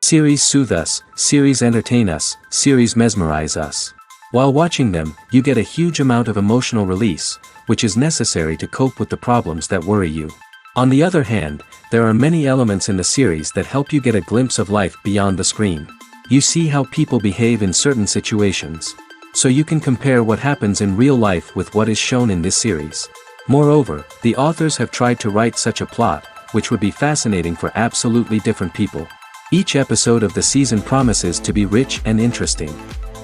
Series soothe us, series entertain us, series mesmerize us. While watching them, you get a huge amount of emotional release, which is necessary to cope with the problems that worry you. On the other hand, there are many elements in the series that help you get a glimpse of life beyond the screen. You see how people behave in certain situations. So you can compare what happens in real life with what is shown in this series. Moreover, the authors have tried to write such a plot, which would be fascinating for absolutely different people. Each episode of the season promises to be rich and interesting.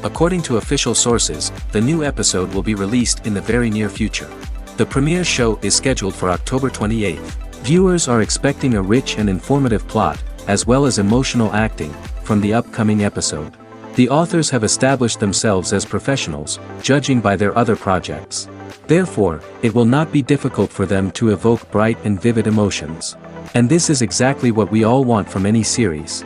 According to official sources, the new episode will be released in the very near future. The premiere show is scheduled for October 28th. Viewers are expecting a rich and informative plot, as well as emotional acting, from the upcoming episode. The authors have established themselves as professionals, judging by their other projects. Therefore, it will not be difficult for them to evoke bright and vivid emotions. And this is exactly what we all want from any series.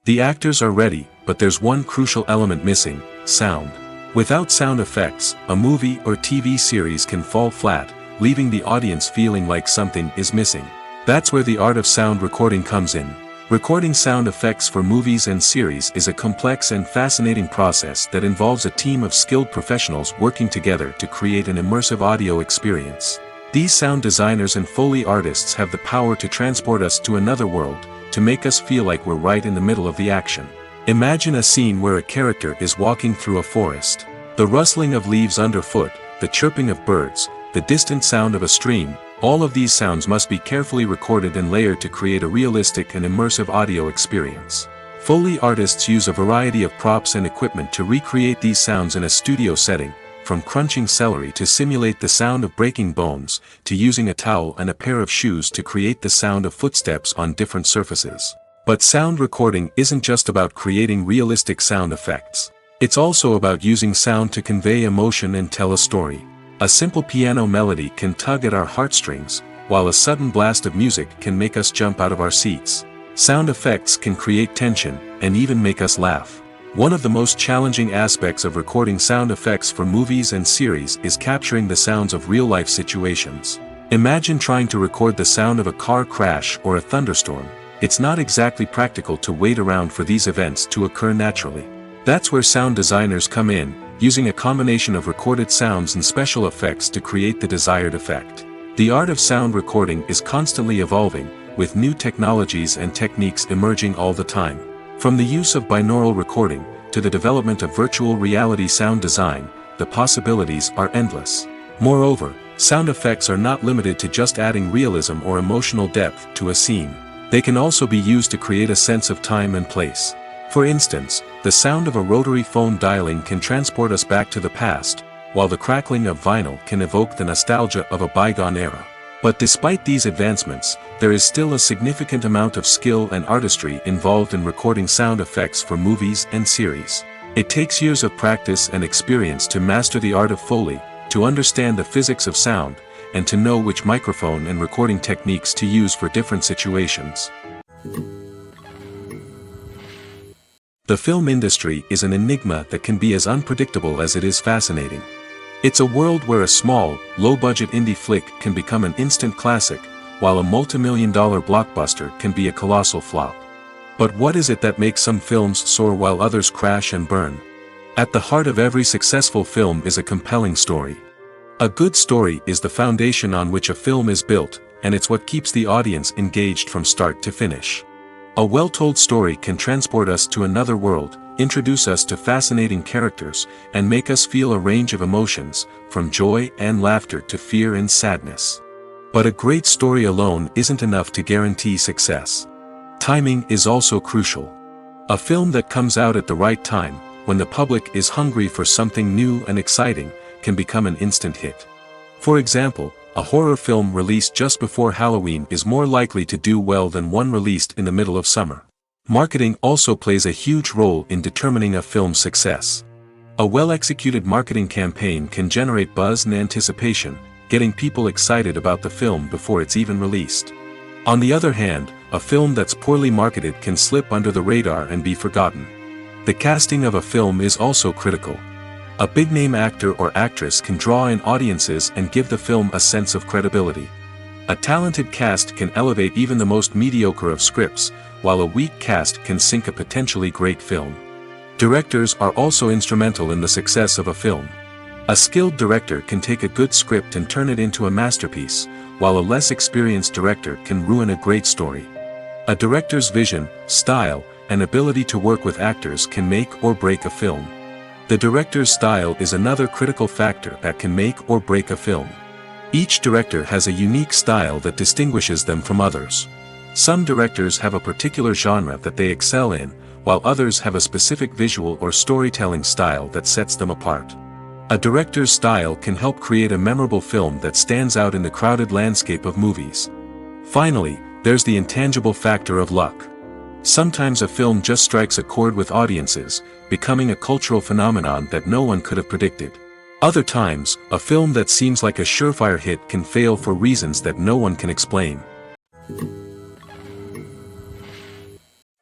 The actors are ready, but there's one crucial element missing: sound. Without sound effects, a movie or TV series can fall flat, leaving the audience feeling like something is missing. That's where the art of sound recording comes in. Recording sound effects for movies and series is a complex and fascinating process that involves a team of skilled professionals working together to create an immersive audio experience. These sound designers and Foley artists have the power to transport us to another world, to make us feel like we're right in the middle of the action. Imagine a scene where a character is walking through a forest. The rustling of leaves underfoot, the chirping of birds, the distant sound of a stream, all of these sounds must be carefully recorded and layered to create a realistic and immersive audio experience. Foley artists use a variety of props and equipment to recreate these sounds in a studio setting, from crunching celery to simulate the sound of breaking bones, to using a towel and a pair of shoes to create the sound of footsteps on different surfaces. But sound recording isn't just about creating realistic sound effects. It's also about using sound to convey emotion and tell a story. A simple piano melody can tug at our heartstrings, while a sudden blast of music can make us jump out of our seats. Sound effects can create tension, and even make us laugh. One of the most challenging aspects of recording sound effects for movies and series is capturing the sounds of real-life situations. Imagine trying to record the sound of a car crash or a thunderstorm. It's not exactly practical to wait around for these events to occur naturally. That's where sound designers come in, using a combination of recorded sounds and special effects to create the desired effect. The art of sound recording is constantly evolving, with new technologies and techniques emerging all the time. From the use of binaural recording, to the development of virtual reality sound design, the possibilities are endless. Moreover, sound effects are not limited to just adding realism or emotional depth to a scene. They can also be used to create a sense of time and place. For instance, the sound of a rotary phone dialing can transport us back to the past, while the crackling of vinyl can evoke the nostalgia of a bygone era. But despite these advancements, there is still a significant amount of skill and artistry involved in recording sound effects for movies and series. It takes years of practice and experience to master the art of Foley, to understand the physics of sound, and to know which microphone and recording techniques to use for different situations. The film industry is an enigma that can be as unpredictable as it is fascinating. It's a world where a small, low-budget indie flick can become an instant classic, while a multi-million-dollar blockbuster can be a colossal flop. But what is it that makes some films soar while others crash and burn? At the heart of every successful film is a compelling story. A good story is the foundation on which a film is built, and it's what keeps the audience engaged from start to finish. A well-told story can transport us to another world, introduce us to fascinating characters, and make us feel a range of emotions, from joy and laughter to fear and sadness. But a great story alone isn't enough to guarantee success. Timing is also crucial. A film that comes out at the right time, when the public is hungry for something new and exciting, can become an instant hit. For example, a horror film released just before Halloween is more likely to do well than one released in the middle of summer. Marketing also plays a huge role in determining a film's success. A well-executed marketing campaign can generate buzz and anticipation, getting people excited about the film before it's even released. On the other hand, a film that's poorly marketed can slip under the radar and be forgotten. The casting of a film is also critical. A big-name actor or actress can draw in audiences and give the film a sense of credibility. A talented cast can elevate even the most mediocre of scripts, while a weak cast can sink a potentially great film. Directors are also instrumental in the success of a film. A skilled director can take a good script and turn it into a masterpiece, while a less experienced director can ruin a great story. A director's vision, style, and ability to work with actors can make or break a film. The director's style is another critical factor that can make or break a film. Each director has a unique style that distinguishes them from others. Some directors have a particular genre that they excel in, while others have a specific visual or storytelling style that sets them apart. A director's style can help create a memorable film that stands out in the crowded landscape of movies. Finally, there's the intangible factor of luck. Sometimes a film just strikes a chord with audiences, becoming a cultural phenomenon that no one could have predicted. Other times, a film that seems like a surefire hit can fail for reasons that no one can explain.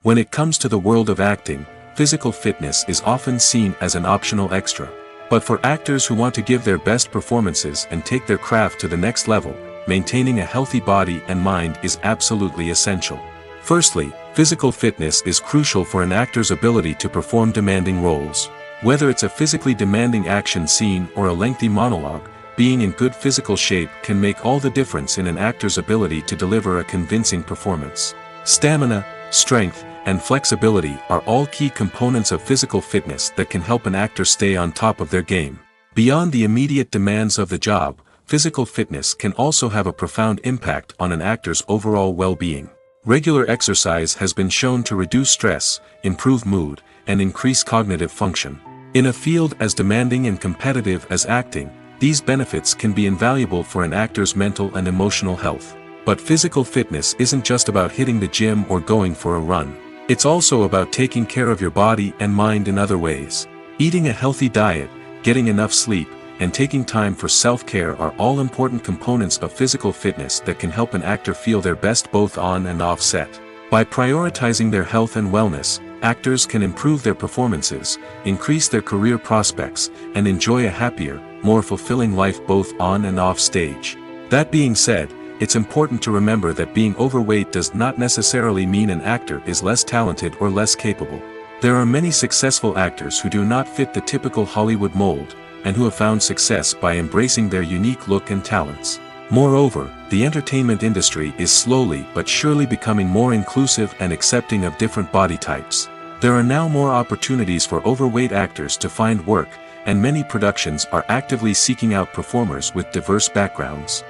When it comes to the world of acting, physical fitness is often seen as an optional extra. But for actors who want to give their best performances and take their craft to the next level, maintaining a healthy body and mind is absolutely essential. Firstly, physical fitness is crucial for an actor's ability to perform demanding roles. Whether it's a physically demanding action scene or a lengthy monologue, being in good physical shape can make all the difference in an actor's ability to deliver a convincing performance. Stamina, strength, and flexibility are all key components of physical fitness that can help an actor stay on top of their game. Beyond the immediate demands of the job, physical fitness can also have a profound impact on an actor's overall well-being. Regular exercise has been shown to reduce stress, improve mood, and increase cognitive function. In a field as demanding and competitive as acting, these benefits can be invaluable for an actor's mental and emotional health. But physical fitness isn't just about hitting the gym or going for a run. It's also about taking care of your body and mind in other ways. Eating a healthy diet, getting enough sleep, and taking time for self-care are all important components of physical fitness that can help an actor feel their best both on and off set. By prioritizing their health and wellness, actors can improve their performances, increase their career prospects, and enjoy a happier, more fulfilling life both on and off stage. That being said, it's important to remember that being overweight does not necessarily mean an actor is less talented or less capable. There are many successful actors who do not fit the typical Hollywood mold, and who have found success by embracing their unique look and talents. Moreover, the entertainment industry is slowly but surely becoming more inclusive and accepting of different body types. There are now more opportunities for overweight actors to find work, and many productions are actively seeking out performers with diverse backgrounds.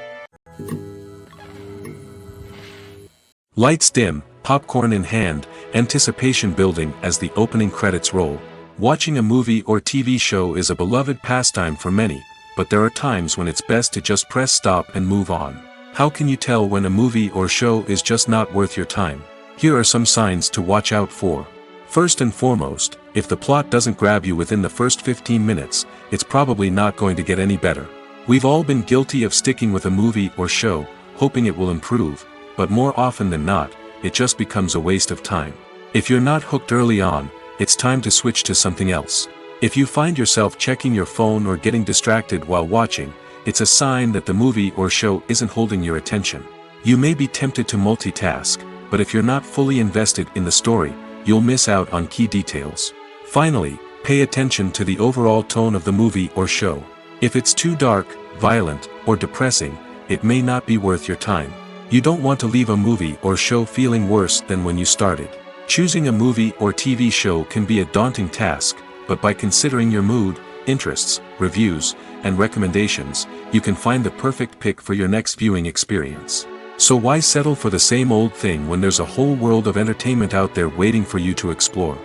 Lights dim, popcorn in hand, anticipation building as the opening credits roll. Watching a movie or TV show is a beloved pastime for many, but there are times when it's best to just press stop and move on. How can you tell when a movie or show is just not worth your time? Here are some signs to watch out for. First and foremost, if the plot doesn't grab you within the first 15 minutes, it's probably not going to get any better. We've all been guilty of sticking with a movie or show, hoping it will improve, but more often than not, it just becomes a waste of time. If you're not hooked early on, it's time to switch to something else. If you find yourself checking your phone or getting distracted while watching, it's a sign that the movie or show isn't holding your attention. You may be tempted to multitask, but if you're not fully invested in the story, you'll miss out on key details. Finally, pay attention to the overall tone of the movie or show. If it's too dark, violent, or depressing, it may not be worth your time. You don't want to leave a movie or show feeling worse than when you started. Choosing a movie or TV show can be a daunting task, but by considering your mood, interests, reviews, and recommendations, you can find the perfect pick for your next viewing experience. So why settle for the same old thing when there's a whole world of entertainment out there waiting for you to explore?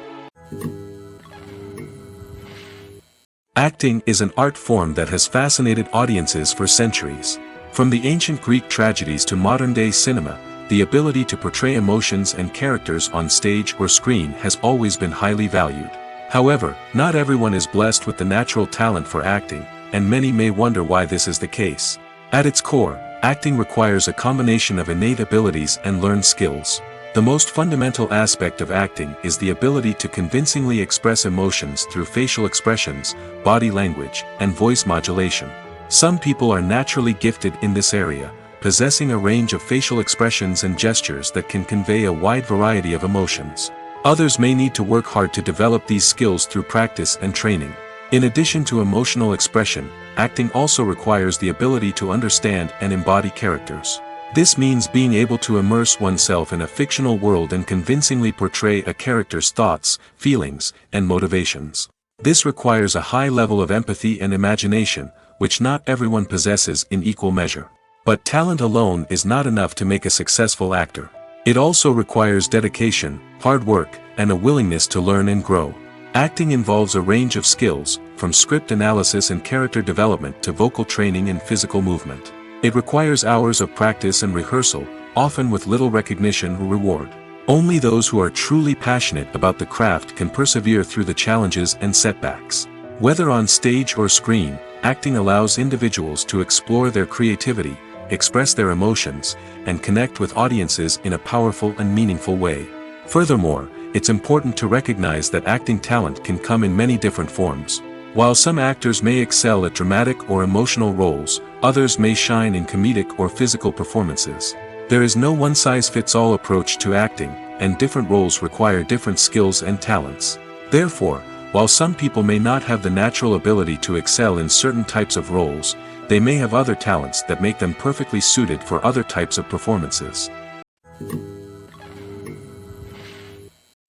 Acting is an art form that has fascinated audiences for centuries. From the ancient Greek tragedies to modern-day cinema, the ability to portray emotions and characters on stage or screen has always been highly valued. However, not everyone is blessed with the natural talent for acting, and many may wonder why this is the case. At its core, acting requires a combination of innate abilities and learned skills. The most fundamental aspect of acting is the ability to convincingly express emotions through facial expressions, body language, and voice modulation. Some people are naturally gifted in this area, possessing a range of facial expressions and gestures that can convey a wide variety of emotions. Others may need to work hard to develop these skills through practice and training. In addition to emotional expression, acting also requires the ability to understand and embody characters. This means being able to immerse oneself in a fictional world and convincingly portray a character's thoughts, feelings, and motivations. This requires a high level of empathy and imagination, which not everyone possesses in equal measure. But talent alone is not enough to make a successful actor. It also requires dedication, hard work, and a willingness to learn and grow. Acting involves a range of skills, from script analysis and character development to vocal training and physical movement. It requires hours of practice and rehearsal, often with little recognition or reward. Only those who are truly passionate about the craft can persevere through the challenges and setbacks. Whether on stage or screen, acting allows individuals to explore their creativity, express their emotions, and connect with audiences in a powerful and meaningful way. Furthermore, it's important to recognize that acting talent can come in many different forms. While some actors may excel at dramatic or emotional roles, others may shine in comedic or physical performances. There is no one-size-fits-all approach to acting, and different roles require different skills and talents. Therefore, while some people may not have the natural ability to excel in certain types of roles, they may have other talents that make them perfectly suited for other types of performances.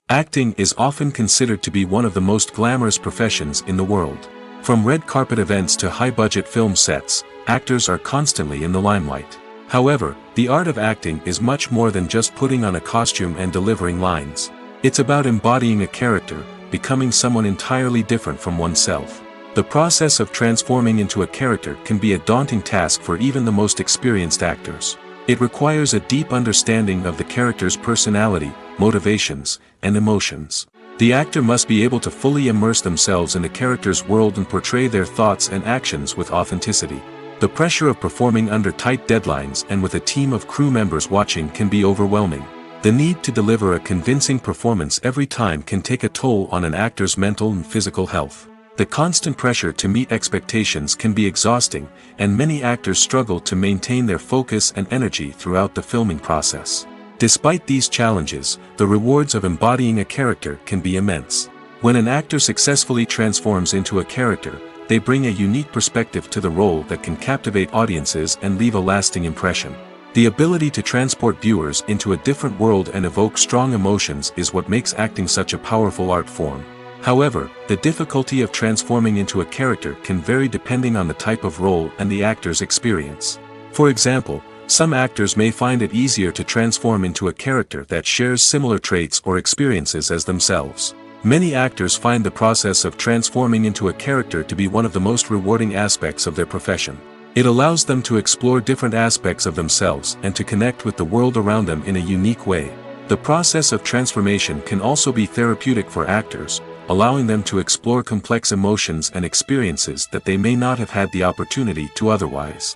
Acting is often considered to be one of the most glamorous professions in the world. From red carpet events to high-budget film sets, actors are constantly in the limelight. However, the art of acting is much more than just putting on a costume and delivering lines. It's about embodying a character, becoming someone entirely different from oneself. The process of transforming into a character can be a daunting task for even the most experienced actors. It requires a deep understanding of the character's personality, motivations, and emotions. The actor must be able to fully immerse themselves in the character's world and portray their thoughts and actions with authenticity. The pressure of performing under tight deadlines and with a team of crew members watching can be overwhelming. The need to deliver a convincing performance every time can take a toll on an actor's mental and physical health. The constant pressure to meet expectations can be exhausting, and many actors struggle to maintain their focus and energy throughout the filming process. Despite these challenges, the rewards of embodying a character can be immense. When an actor successfully transforms into a character, they bring a unique perspective to the role that can captivate audiences and leave a lasting impression. The ability to transport viewers into a different world and evoke strong emotions is what makes acting such a powerful art form. However, the difficulty of transforming into a character can vary depending on the type of role and the actor's experience. For example, some actors may find it easier to transform into a character that shares similar traits or experiences as themselves. Many actors find the process of transforming into a character to be one of the most rewarding aspects of their profession. It allows them to explore different aspects of themselves and to connect with the world around them in a unique way. The process of transformation can also be therapeutic for actors, allowing them to explore complex emotions and experiences that they may not have had the opportunity to otherwise.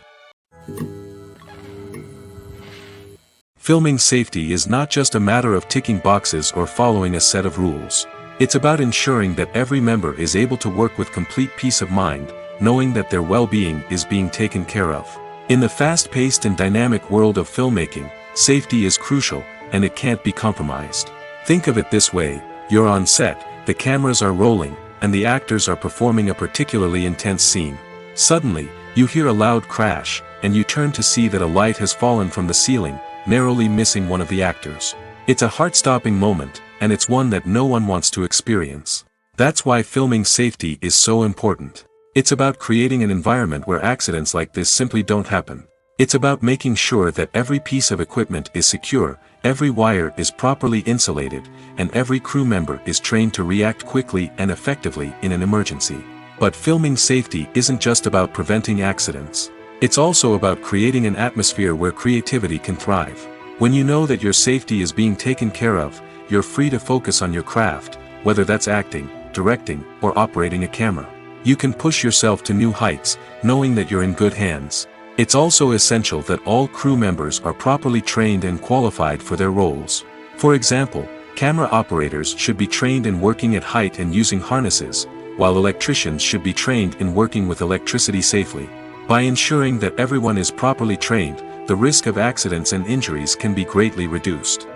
Filming safety is not just a matter of ticking boxes or following a set of rules. It's about ensuring that every member is able to work with complete peace of mind, knowing that their well-being is being taken care of. In the fast-paced and dynamic world of filmmaking, safety is crucial, and it can't be compromised. Think of it this way: you're on set, the cameras are rolling, and the actors are performing a particularly intense scene. Suddenly, you hear a loud crash, and you turn to see that a light has fallen from the ceiling, narrowly missing one of the actors. It's a heart-stopping moment, and it's one that no one wants to experience. That's why filming safety is so important. It's about creating an environment where accidents like this simply don't happen. It's about making sure that every piece of equipment is secure, every wire is properly insulated, and every crew member is trained to react quickly and effectively in an emergency. But filming safety isn't just about preventing accidents. It's also about creating an atmosphere where creativity can thrive. When you know that your safety is being taken care of, you're free to focus on your craft, whether that's acting, directing, or operating a camera. You can push yourself to new heights, knowing that you're in good hands. It's also essential that all crew members are properly trained and qualified for their roles. For example, camera operators should be trained in working at height and using harnesses, while electricians should be trained in working with electricity safely. By ensuring that everyone is properly trained, the risk of accidents and injuries can be greatly reduced.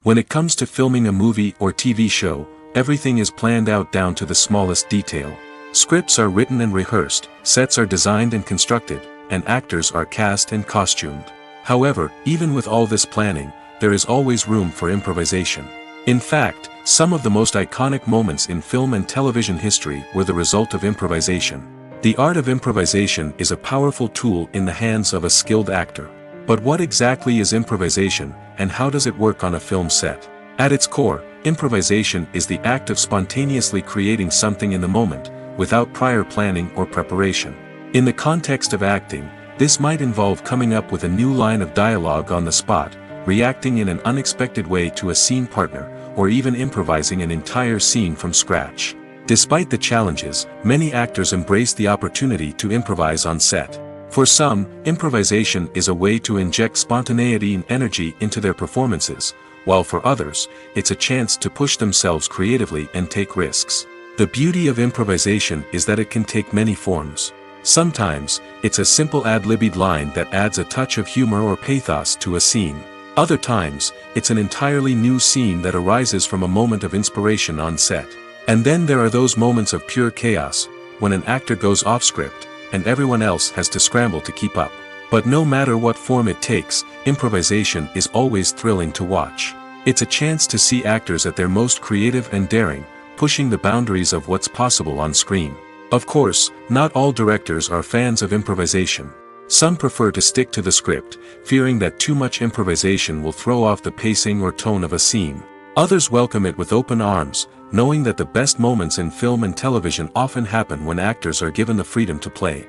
When it comes to filming a movie or TV show, everything is planned out down to the smallest detail. Scripts are written and rehearsed, sets are designed and constructed, and actors are cast and costumed. However, even with all this planning, there is always room for improvisation. In fact, some of the most iconic moments in film and television history were the result of improvisation. The art of improvisation is a powerful tool in the hands of a skilled actor. But what exactly is improvisation, and how does it work on a film set? At its core, improvisation is the act of spontaneously creating something in the moment, without prior planning or preparation. In the context of acting, this might involve coming up with a new line of dialogue on the spot, reacting in an unexpected way to a scene partner, or even improvising an entire scene from scratch. Despite the challenges, many actors embrace the opportunity to improvise on set. For some, improvisation is a way to inject spontaneity and energy into their performances, while for others, it's a chance to push themselves creatively and take risks. The beauty of improvisation is that it can take many forms. Sometimes, it's a simple ad-libbed line that adds a touch of humor or pathos to a scene. Other times, it's an entirely new scene that arises from a moment of inspiration on set. And then there are those moments of pure chaos, when an actor goes off script, and everyone else has to scramble to keep up. But no matter what form it takes, improvisation is always thrilling to watch. It's a chance to see actors at their most creative and daring, pushing the boundaries of what's possible on screen. Of course, not all directors are fans of improvisation. Some prefer to stick to the script, fearing that too much improvisation will throw off the pacing or tone of a scene. Others welcome it with open arms, knowing that the best moments in film and television often happen when actors are given the freedom to play.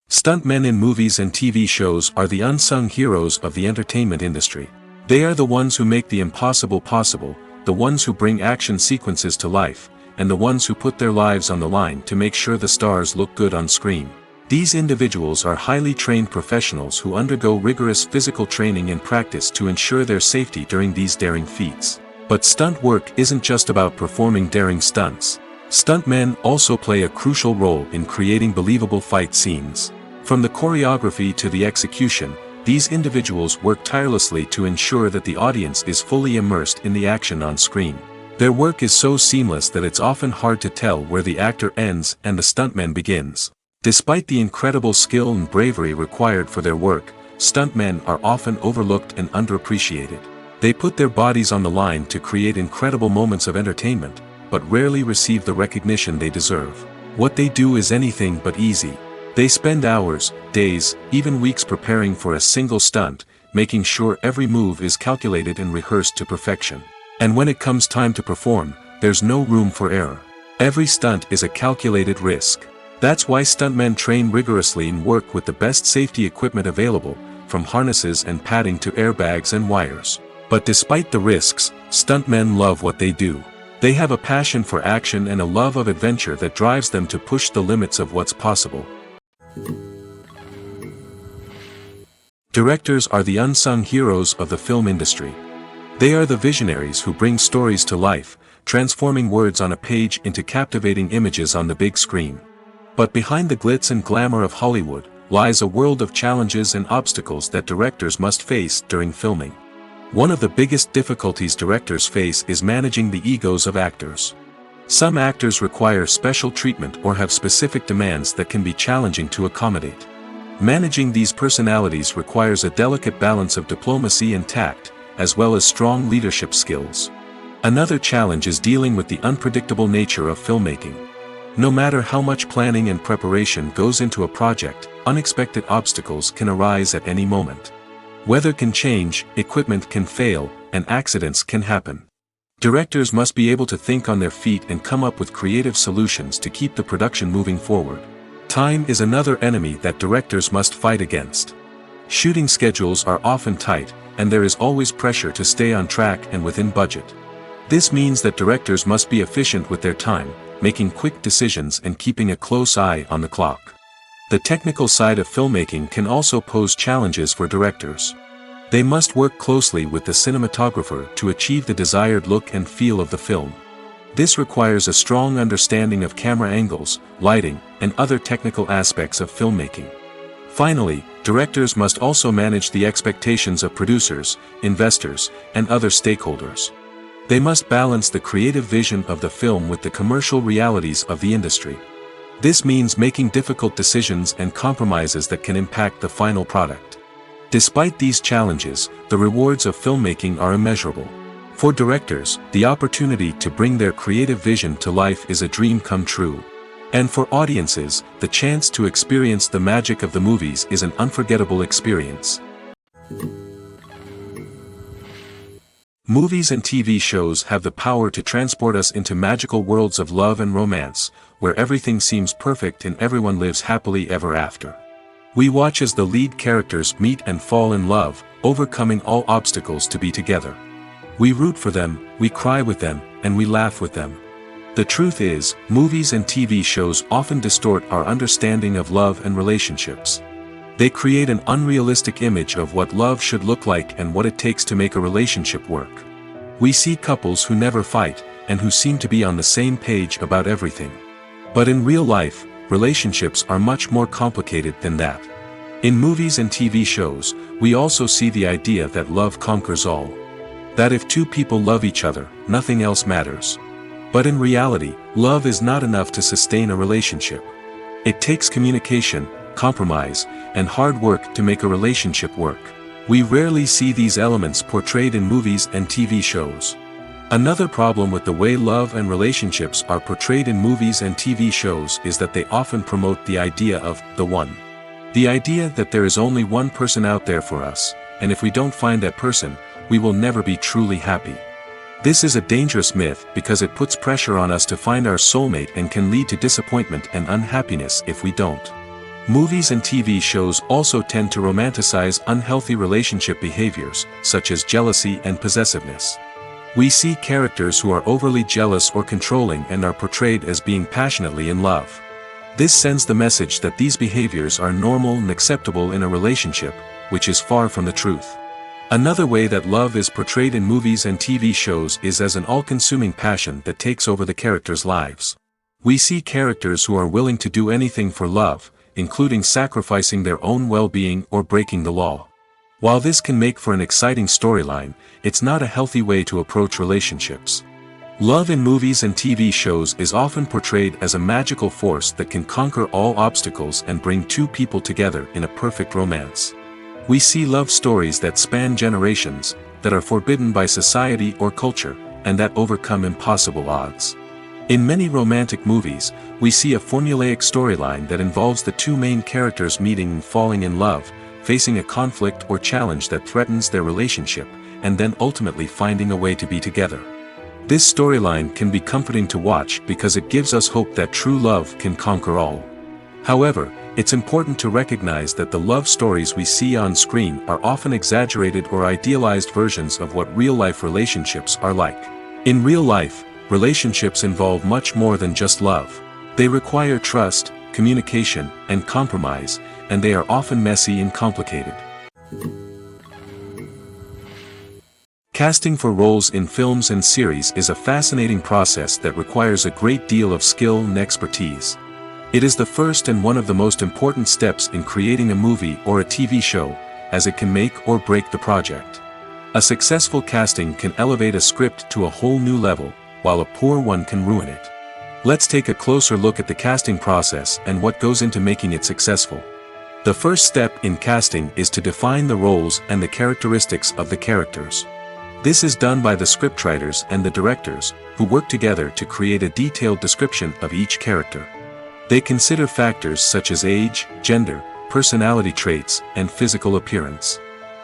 Stuntmen in movies and TV shows are the unsung heroes of the entertainment industry. They are the ones who make the impossible possible, the ones who bring action sequences to life, and the ones who put their lives on the line to make sure the stars look good on screen. These individuals are highly trained professionals who undergo rigorous physical training and practice to ensure their safety during these daring feats. But stunt work isn't just about performing daring stunts. Stuntmen also play a crucial role in creating believable fight scenes. From the choreography to the execution, these individuals work tirelessly to ensure that the audience is fully immersed in the action on screen. Their work is so seamless that it's often hard to tell where the actor ends and the stuntman begins. Despite the incredible skill and bravery required for their work, stuntmen are often overlooked and underappreciated. They put their bodies on the line to create incredible moments of entertainment, but rarely receive the recognition they deserve. What they do is anything but easy. They spend hours, days, even weeks preparing for a single stunt, making sure every move is calculated and rehearsed to perfection. And when it comes time to perform, there's no room for error. Every stunt is a calculated risk. That's why stuntmen train rigorously and work with the best safety equipment available, from harnesses and padding to airbags and wires. But despite the risks, stuntmen love what they do. They have a passion for action and a love of adventure that drives them to push the limits of what's possible. Directors are the unsung heroes of the film industry. They are the visionaries who bring stories to life, transforming words on a page into captivating images on the big screen. But behind the glitz and glamour of Hollywood, lies a world of challenges and obstacles that directors must face during filming. One of the biggest difficulties directors face is managing the egos of actors. Some actors require special treatment or have specific demands that can be challenging to accommodate. Managing these personalities requires a delicate balance of diplomacy and tact, as well as strong leadership skills. Another challenge is dealing with the unpredictable nature of filmmaking. No matter how much planning and preparation goes into a project, unexpected obstacles can arise at any moment. Weather can change, equipment can fail, and accidents can happen. Directors must be able to think on their feet and come up with creative solutions to keep the production moving forward. Time is another enemy that directors must fight against. Shooting schedules are often tight, and there is always pressure to stay on track and within budget. This means that directors must be efficient with their time, making quick decisions and keeping a close eye on the clock. The technical side of filmmaking can also pose challenges for directors. They must work closely with the cinematographer to achieve the desired look and feel of the film. This requires a strong understanding of camera angles, lighting, and other technical aspects of filmmaking. Finally, directors must also manage the expectations of producers, investors, and other stakeholders. They must balance the creative vision of the film with the commercial realities of the industry. This means making difficult decisions and compromises that can impact the final product. Despite these challenges, the rewards of filmmaking are immeasurable. For directors, the opportunity to bring their creative vision to life is a dream come true. And for audiences, the chance to experience the magic of the movies is an unforgettable experience. Movies and TV shows have the power to transport us into magical worlds of love and romance, where everything seems perfect and everyone lives happily ever after. We watch as the lead characters meet and fall in love, overcoming all obstacles to be together. We root for them, we cry with them, and we laugh with them. The truth is, movies and TV shows often distort our understanding of love and relationships. They create an unrealistic image of what love should look like and what it takes to make a relationship work. We see couples who never fight, and who seem to be on the same page about everything. But in real life, relationships are much more complicated than that. In movies and TV shows, we also see the idea that love conquers all. That if two people love each other, nothing else matters. But in reality, love is not enough to sustain a relationship. It takes communication, compromise, and hard work to make a relationship work. We rarely see these elements portrayed in movies and TV shows. Another problem with the way love and relationships are portrayed in movies and TV shows is that they often promote the idea of the one. The idea that there is only one person out there for us, and if we don't find that person, we will never be truly happy. This is a dangerous myth because it puts pressure on us to find our soulmate and can lead to disappointment and unhappiness if we don't. Movies and TV shows also tend to romanticize unhealthy relationship behaviors, such as jealousy and possessiveness. We see characters who are overly jealous or controlling and are portrayed as being passionately in love. This sends the message that these behaviors are normal and acceptable in a relationship, which is far from the truth. Another way that love is portrayed in movies and TV shows is as an all-consuming passion that takes over the characters' lives. We see characters who are willing to do anything for love, including sacrificing their own well-being or breaking the law. While this can make for an exciting storyline, it's not a healthy way to approach relationships. Love in movies and TV shows is often portrayed as a magical force that can conquer all obstacles and bring two people together in a perfect romance. We see love stories that span generations, that are forbidden by society or culture, and that overcome impossible odds. In many romantic movies, we see a formulaic storyline that involves the two main characters meeting and falling in love, facing a conflict or challenge that threatens their relationship, and then ultimately finding a way to be together. This storyline can be comforting to watch because it gives us hope that true love can conquer all. However, it's important to recognize that the love stories we see on screen are often exaggerated or idealized versions of what real-life relationships are like. In real life, relationships involve much more than just love. They require trust, communication, and compromise, and they are often messy and complicated. Casting for roles in films and series is a fascinating process that requires a great deal of skill and expertise. It is the first and one of the most important steps in creating a movie or a TV show, as it can make or break the project. A successful casting can elevate a script to a whole new level, while a poor one can ruin it. Let's take a closer look at the casting process and what goes into making it successful. The first step in casting is to define the roles and the characteristics of the characters. This is done by the scriptwriters and the directors, who work together to create a detailed description of each character. They consider factors such as age, gender, personality traits, and physical appearance.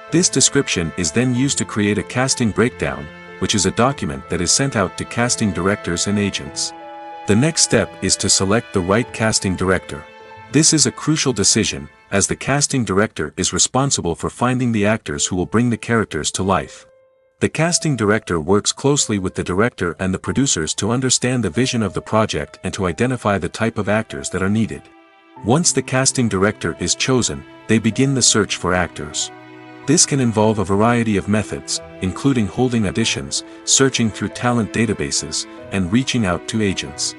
This description is then used to create a casting breakdown, which is a document that is sent out to casting directors and agents. The next step is to select the right casting director. This is a crucial decision, as the casting director is responsible for finding the actors who will bring the characters to life. The casting director works closely with the director and the producers to understand the vision of the project and to identify the type of actors that are needed. Once the casting director is chosen, they begin the search for actors. This can involve a variety of methods, including holding auditions, searching through talent databases, and reaching out to agents.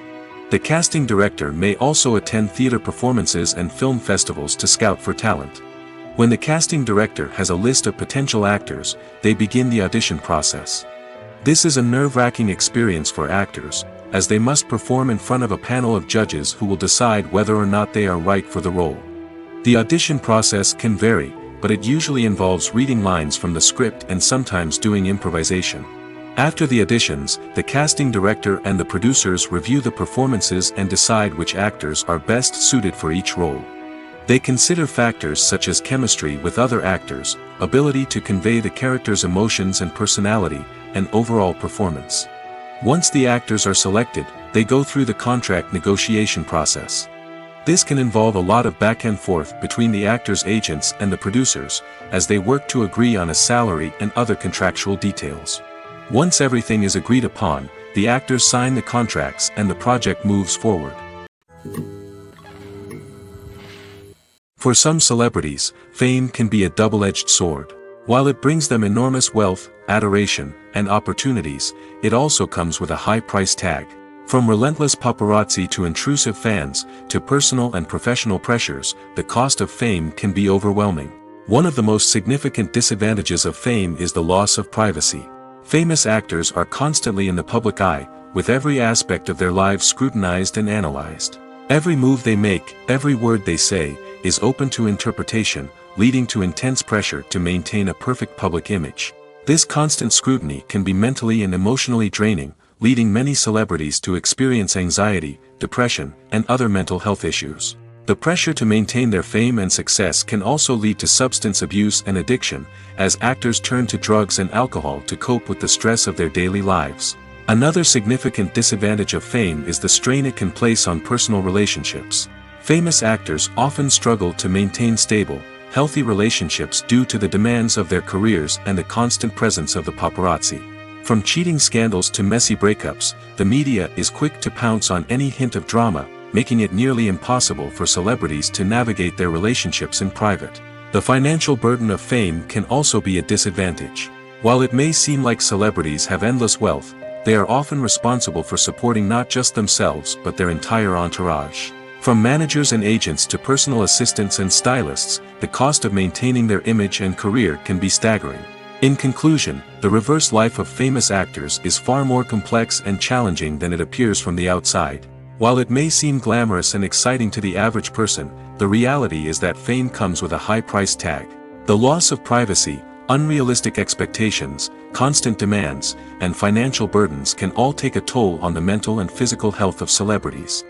The casting director may also attend theater performances and film festivals to scout for talent. When the casting director has a list of potential actors, they begin the audition process. This is a nerve-wracking experience for actors, as they must perform in front of a panel of judges who will decide whether or not they are right for the role. The audition process can vary, but it usually involves reading lines from the script and sometimes doing improvisation. After the auditions, the casting director and the producers review the performances and decide which actors are best suited for each role. They consider factors such as chemistry with other actors, ability to convey the character's emotions and personality, and overall performance. Once the actors are selected, they go through the contract negotiation process. This can involve a lot of back and forth between the actors' agents and the producers, as they work to agree on a salary and other contractual details. Once everything is agreed upon, the actors sign the contracts and the project moves forward. For some celebrities, fame can be a double-edged sword. While it brings them enormous wealth, adoration, and opportunities, it also comes with a high price tag. From relentless paparazzi to intrusive fans, to personal and professional pressures, the cost of fame can be overwhelming. One of the most significant disadvantages of fame is the loss of privacy. Famous actors are constantly in the public eye, with every aspect of their lives scrutinized and analyzed. Every move they make, every word they say, is open to interpretation, leading to intense pressure to maintain a perfect public image. This constant scrutiny can be mentally and emotionally draining, leading many celebrities to experience anxiety, depression, and other mental health issues. The pressure to maintain their fame and success can also lead to substance abuse and addiction, as actors turn to drugs and alcohol to cope with the stress of their daily lives. Another significant disadvantage of fame is the strain it can place on personal relationships. Famous actors often struggle to maintain stable, healthy relationships due to the demands of their careers and the constant presence of the paparazzi. From cheating scandals to messy breakups, the media is quick to pounce on any hint of drama, making it nearly impossible for celebrities to navigate their relationships in private. The financial burden of fame can also be a disadvantage. While it may seem like celebrities have endless wealth, they are often responsible for supporting not just themselves but their entire entourage. From managers and agents to personal assistants and stylists, the cost of maintaining their image and career can be staggering. In conclusion, the reverse life of famous actors is far more complex and challenging than it appears from the outside. While it may seem glamorous and exciting to the average person, the reality is that fame comes with a high price tag. The loss of privacy, unrealistic expectations, constant demands, and financial burdens can all take a toll on the mental and physical health of celebrities.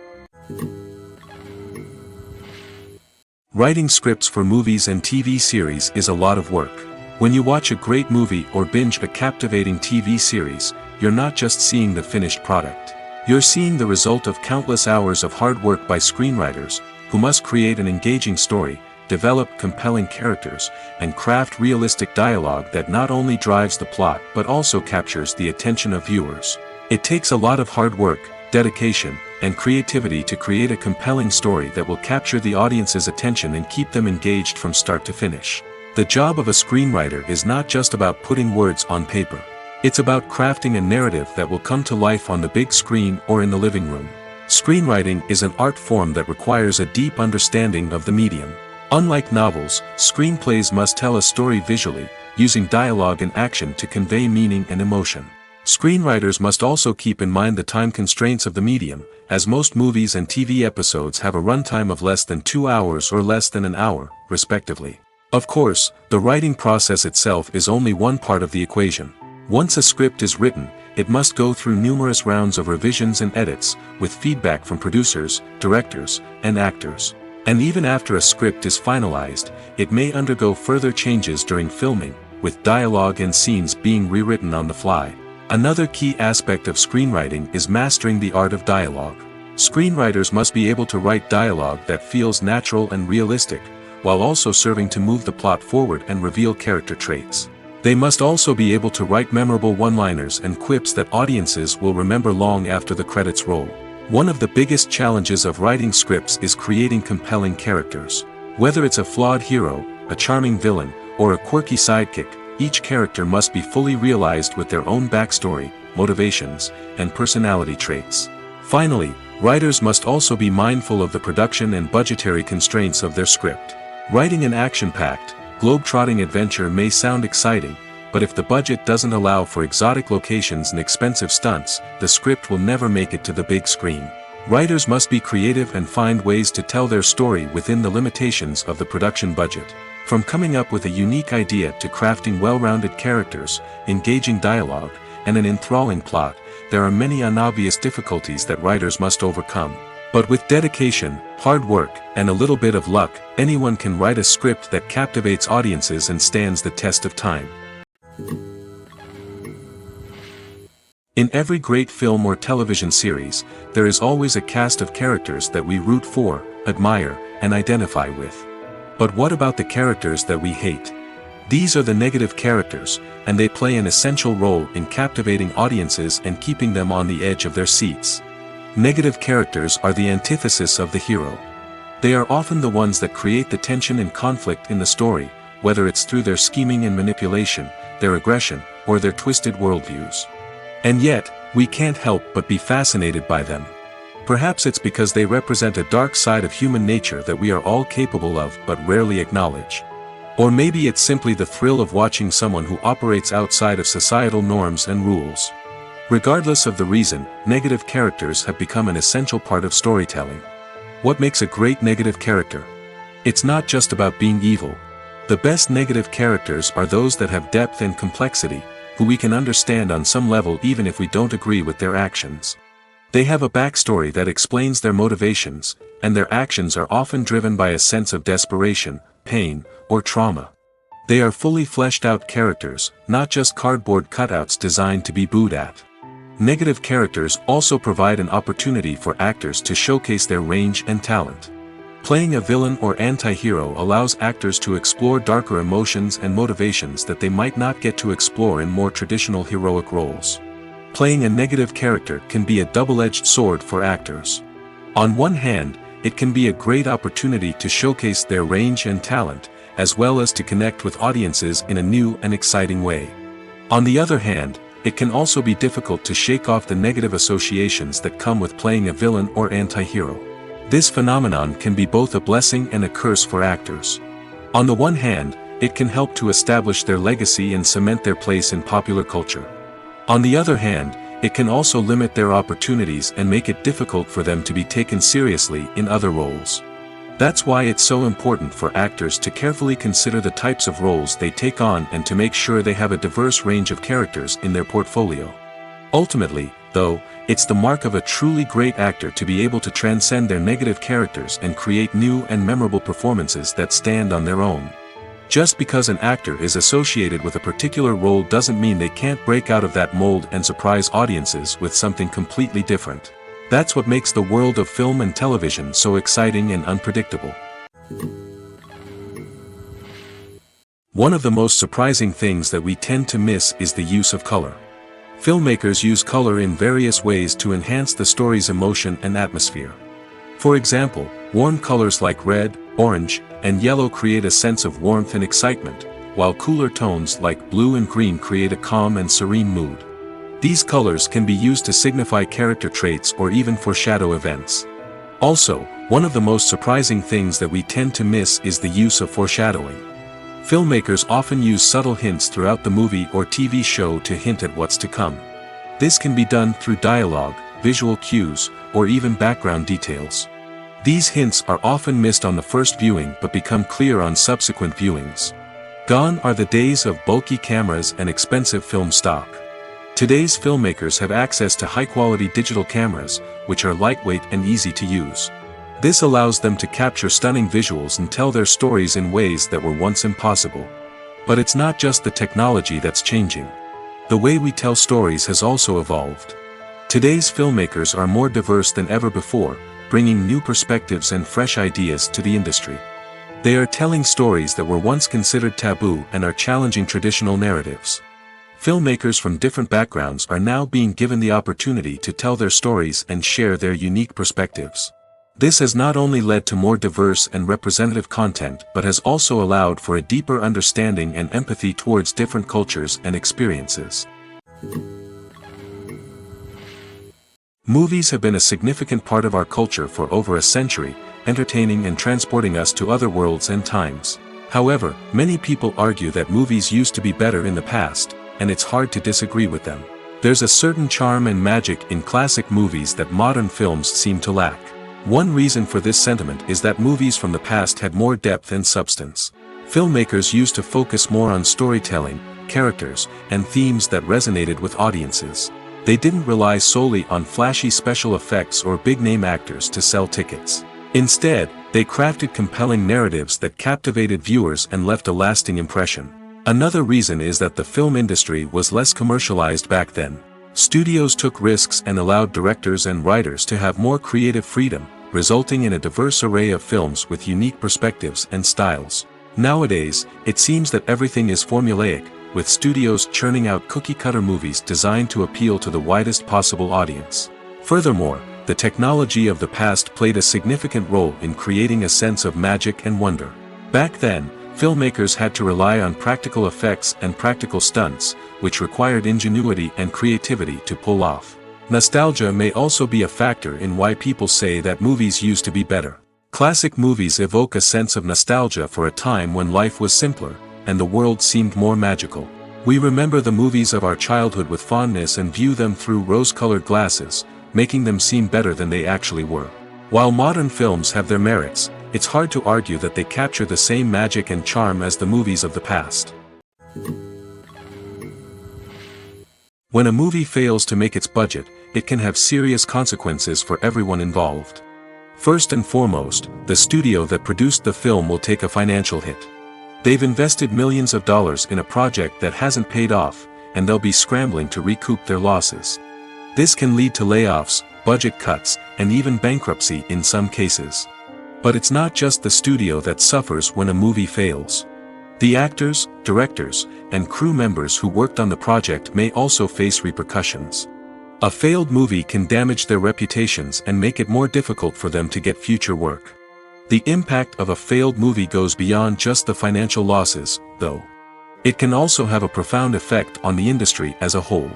Writing scripts for movies and TV series is a lot of work. When you watch a great movie or binge a captivating TV series, you're not just seeing the finished product. You're seeing the result of countless hours of hard work by screenwriters, who must create an engaging story, develop compelling characters, and craft realistic dialogue that not only drives the plot but also captures the attention of viewers. It takes a lot of hard work, dedication, and creativity to create a compelling story that will capture the audience's attention and keep them engaged from start to finish. The job of a screenwriter is not just about putting words on paper. It's about crafting a narrative that will come to life on the big screen or in the living room. Screenwriting is an art form that requires a deep understanding of the medium. Unlike novels, screenplays must tell a story visually, using dialogue and action to convey meaning and emotion. Screenwriters must also keep in mind the time constraints of the medium, as most movies and TV episodes have a runtime of less than 2 hours or less than an hour, respectively. Of course, the writing process itself is only one part of the equation. Once a script is written, it must go through numerous rounds of revisions and edits, with feedback from producers, directors, and actors. And even after a script is finalized, it may undergo further changes during filming, with dialogue and scenes being rewritten on the fly. Another key aspect of screenwriting is mastering the art of dialogue. Screenwriters must be able to write dialogue that feels natural and realistic, while also serving to move the plot forward and reveal character traits. They must also be able to write memorable one-liners and quips that audiences will remember long after the credits roll. One of the biggest challenges of writing scripts is creating compelling characters. Whether it's a flawed hero, a charming villain, or a quirky sidekick, each character must be fully realized with their own backstory, motivations, and personality traits. Finally, writers must also be mindful of the production and budgetary constraints of their script. Writing an action-packed, globe-trotting adventure may sound exciting, but if the budget doesn't allow for exotic locations and expensive stunts, the script will never make it to the big screen. Writers must be creative and find ways to tell their story within the limitations of the production budget. From coming up with a unique idea to crafting well-rounded characters, engaging dialogue, and an enthralling plot, there are many unobvious difficulties that writers must overcome. But with dedication, hard work, and a little bit of luck, anyone can write a script that captivates audiences and stands the test of time. In every great film or television series, there is always a cast of characters that we root for, admire, and identify with. But what about the characters that we hate? These are the negative characters, and they play an essential role in captivating audiences and keeping them on the edge of their seats. Negative characters are the antithesis of the hero. They are often the ones that create the tension and conflict in the story, whether it's through their scheming and manipulation, their aggression, or their twisted worldviews. And yet, we can't help but be fascinated by them. Perhaps it's because they represent a dark side of human nature that we are all capable of but rarely acknowledge. Or maybe it's simply the thrill of watching someone who operates outside of societal norms and rules. Regardless of the reason, negative characters have become an essential part of storytelling. What makes a great negative character? It's not just about being evil. The best negative characters are those that have depth and complexity, who we can understand on some level even if we don't agree with their actions. They have a backstory that explains their motivations, and their actions are often driven by a sense of desperation, pain, or trauma. They are fully fleshed out characters, not just cardboard cutouts designed to be booed at. Negative characters also provide an opportunity for actors to showcase their range and talent. Playing a villain or anti-hero allows actors to explore darker emotions and motivations that they might not get to explore in more traditional heroic roles. Playing a negative character can be a double-edged sword for actors. On one hand, it can be a great opportunity to showcase their range and talent, as well as to connect with audiences in a new and exciting way. On the other hand, it can also be difficult to shake off the negative associations that come with playing a villain or anti-hero. This phenomenon can be both a blessing and a curse for actors. On the one hand, it can help to establish their legacy and cement their place in popular culture. On the other hand, it can also limit their opportunities and make it difficult for them to be taken seriously in other roles. That's why it's so important for actors to carefully consider the types of roles they take on and to make sure they have a diverse range of characters in their portfolio. Ultimately, though, it's the mark of a truly great actor to be able to transcend their negative characters and create new and memorable performances that stand on their own. Just because an actor is associated with a particular role doesn't mean they can't break out of that mold and surprise audiences with something completely different. That's what makes the world of film and television so exciting and unpredictable. One of the most surprising things that we tend to miss is the use of color. Filmmakers use color in various ways to enhance the story's emotion and atmosphere. For example, warm colors like red, orange, and yellow create a sense of warmth and excitement, while cooler tones like blue and green create a calm and serene mood. These colors can be used to signify character traits or even foreshadow events. Also, one of the most surprising things that we tend to miss is the use of foreshadowing. Filmmakers often use subtle hints throughout the movie or TV show to hint at what's to come. This can be done through dialogue, visual cues, or even background details. These hints are often missed on the first viewing but become clear on subsequent viewings. Gone are the days of bulky cameras and expensive film stock. Today's filmmakers have access to high-quality digital cameras, which are lightweight and easy to use. This allows them to capture stunning visuals and tell their stories in ways that were once impossible. But it's not just the technology that's changing. The way we tell stories has also evolved. Today's filmmakers are more diverse than ever before, bringing new perspectives and fresh ideas to the industry. They are telling stories that were once considered taboo and are challenging traditional narratives. Filmmakers from different backgrounds are now being given the opportunity to tell their stories and share their unique perspectives. This has not only led to more diverse and representative content but has also allowed for a deeper understanding and empathy towards different cultures and experiences. Movies have been a significant part of our culture for over a century, entertaining and transporting us to other worlds and times. However, many people argue that movies used to be better in the past, and it's hard to disagree with them. There's a certain charm and magic in classic movies that modern films seem to lack. One reason for this sentiment is that movies from the past had more depth and substance. Filmmakers used to focus more on storytelling, characters, and themes that resonated with audiences. They didn't rely solely on flashy special effects or big-name actors to sell tickets. Instead, they crafted compelling narratives that captivated viewers and left a lasting impression. Another reason is that the film industry was less commercialized back then. Studios took risks and allowed directors and writers to have more creative freedom, resulting in a diverse array of films with unique perspectives and styles. Nowadays, it seems that everything is formulaic, with studios churning out cookie-cutter movies designed to appeal to the widest possible audience. Furthermore, the technology of the past played a significant role in creating a sense of magic and wonder. Back then, filmmakers had to rely on practical effects and practical stunts, which required ingenuity and creativity to pull off. Nostalgia may also be a factor in why people say that movies used to be better. Classic movies evoke a sense of nostalgia for a time when life was simpler, and the world seemed more magical. We remember the movies of our childhood with fondness and view them through rose-colored glasses, making them seem better than they actually were. While modern films have their merits, it's hard to argue that they capture the same magic and charm as the movies of the past. When a movie fails to make its budget, it can have serious consequences for everyone involved. First and foremost, the studio that produced the film will take a financial hit. They've invested millions of dollars in a project that hasn't paid off, and they'll be scrambling to recoup their losses. This can lead to layoffs, budget cuts, and even bankruptcy in some cases. But it's not just the studio that suffers when a movie fails. The actors, directors, and crew members who worked on the project may also face repercussions. A failed movie can damage their reputations and make it more difficult for them to get future work. The impact of a failed movie goes beyond just the financial losses, though. It can also have a profound effect on the industry as a whole.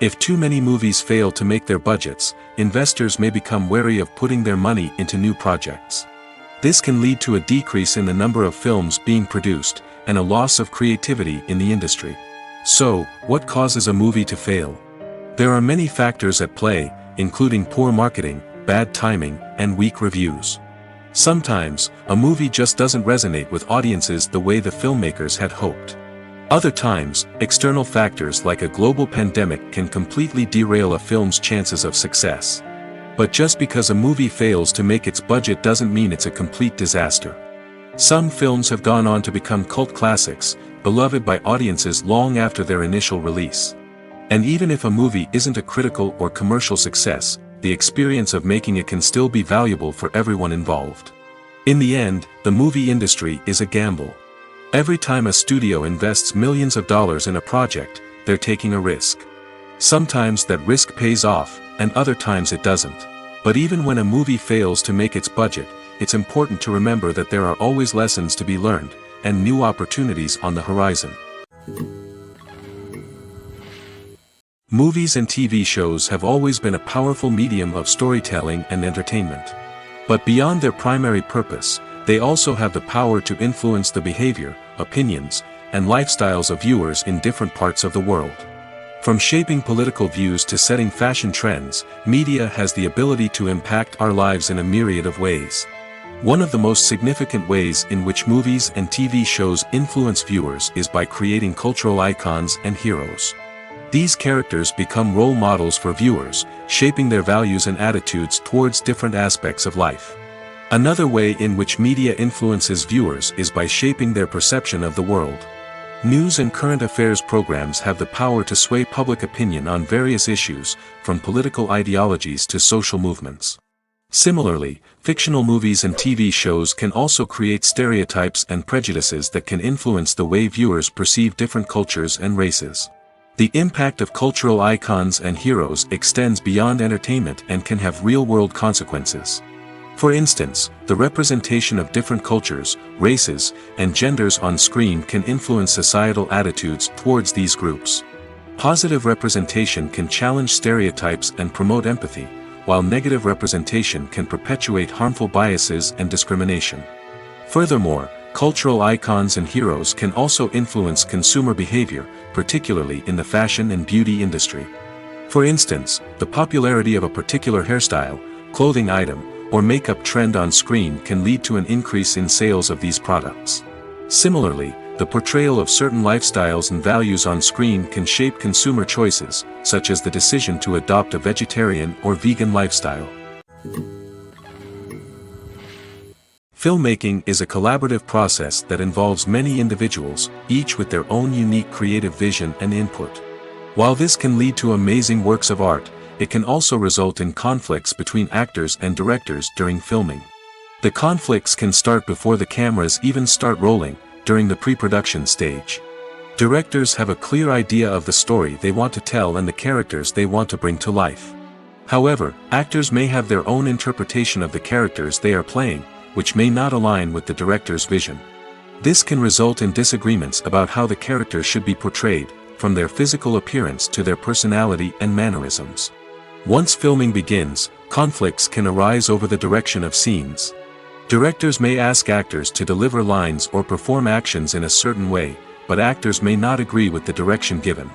If too many movies fail to make their budgets, investors may become wary of putting their money into new projects. This can lead to a decrease in the number of films being produced, and a loss of creativity in the industry. So, what causes a movie to fail? There are many factors at play, including poor marketing, bad timing, and weak reviews. Sometimes, a movie just doesn't resonate with audiences the way the filmmakers had hoped. Other times, external factors like a global pandemic can completely derail a film's chances of success. But just because a movie fails to make its budget doesn't mean it's a complete disaster. Some films have gone on to become cult classics, beloved by audiences long after their initial release. And even if a movie isn't a critical or commercial success, the experience of making it can still be valuable for everyone involved. In the end, the movie industry is a gamble. Every time a studio invests millions of dollars in a project, they're taking a risk. Sometimes that risk pays off, and other times it doesn't. But even when a movie fails to make its budget, it's important to remember that there are always lessons to be learned, and new opportunities on the horizon. Movies and TV shows have always been a powerful medium of storytelling and entertainment. But beyond their primary purpose, they also have the power to influence the behavior, opinions, and lifestyles of viewers in different parts of the world. From shaping political views to setting fashion trends, media has the ability to impact our lives in a myriad of ways. One of the most significant ways in which movies and TV shows influence viewers is by creating cultural icons and heroes. These characters become role models for viewers, shaping their values and attitudes towards different aspects of life. Another way in which media influences viewers is by shaping their perception of the world. News and current affairs programs have the power to sway public opinion on various issues, from political ideologies to social movements. Similarly, fictional movies and TV shows can also create stereotypes and prejudices that can influence the way viewers perceive different cultures and races. The impact of cultural icons and heroes extends beyond entertainment and can have real-world consequences. For instance, the representation of different cultures, races, and genders on screen can influence societal attitudes towards these groups. Positive representation can challenge stereotypes and promote empathy, while negative representation can perpetuate harmful biases and discrimination. Furthermore, cultural icons and heroes can also influence consumer behavior, particularly in the fashion and beauty industry. For instance, the popularity of a particular hairstyle, clothing item, or makeup trend on screen can lead to an increase in sales of these products. Similarly, the portrayal of certain lifestyles and values on screen can shape consumer choices, such as the decision to adopt a vegetarian or vegan lifestyle. Filmmaking is a collaborative process that involves many individuals, each with their own unique creative vision and input. While this can lead to amazing works of art, it can also result in conflicts between actors and directors during filming. The conflicts can start before the cameras even start rolling, during the pre-production stage. Directors have a clear idea of the story they want to tell and the characters they want to bring to life. However, actors may have their own interpretation of the characters they are playing, which may not align with the director's vision. This can result in disagreements about how the characters should be portrayed, from their physical appearance to their personality and mannerisms. Once filming begins, conflicts can arise over the direction of scenes. Directors may ask actors to deliver lines or perform actions in a certain way, but actors may not agree with the direction given.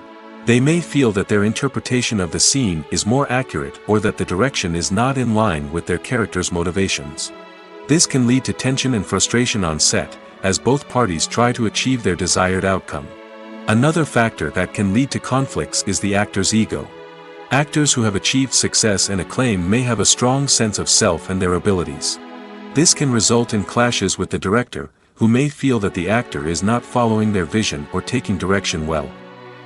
They may feel that their interpretation of the scene is more accurate or that the direction is not in line with their character's motivations. This can lead to tension and frustration on set, as both parties try to achieve their desired outcome. Another factor that can lead to conflicts is the actor's ego. Actors who have achieved success and acclaim may have a strong sense of self and their abilities. This can result in clashes with the director, who may feel that the actor is not following their vision or taking direction well.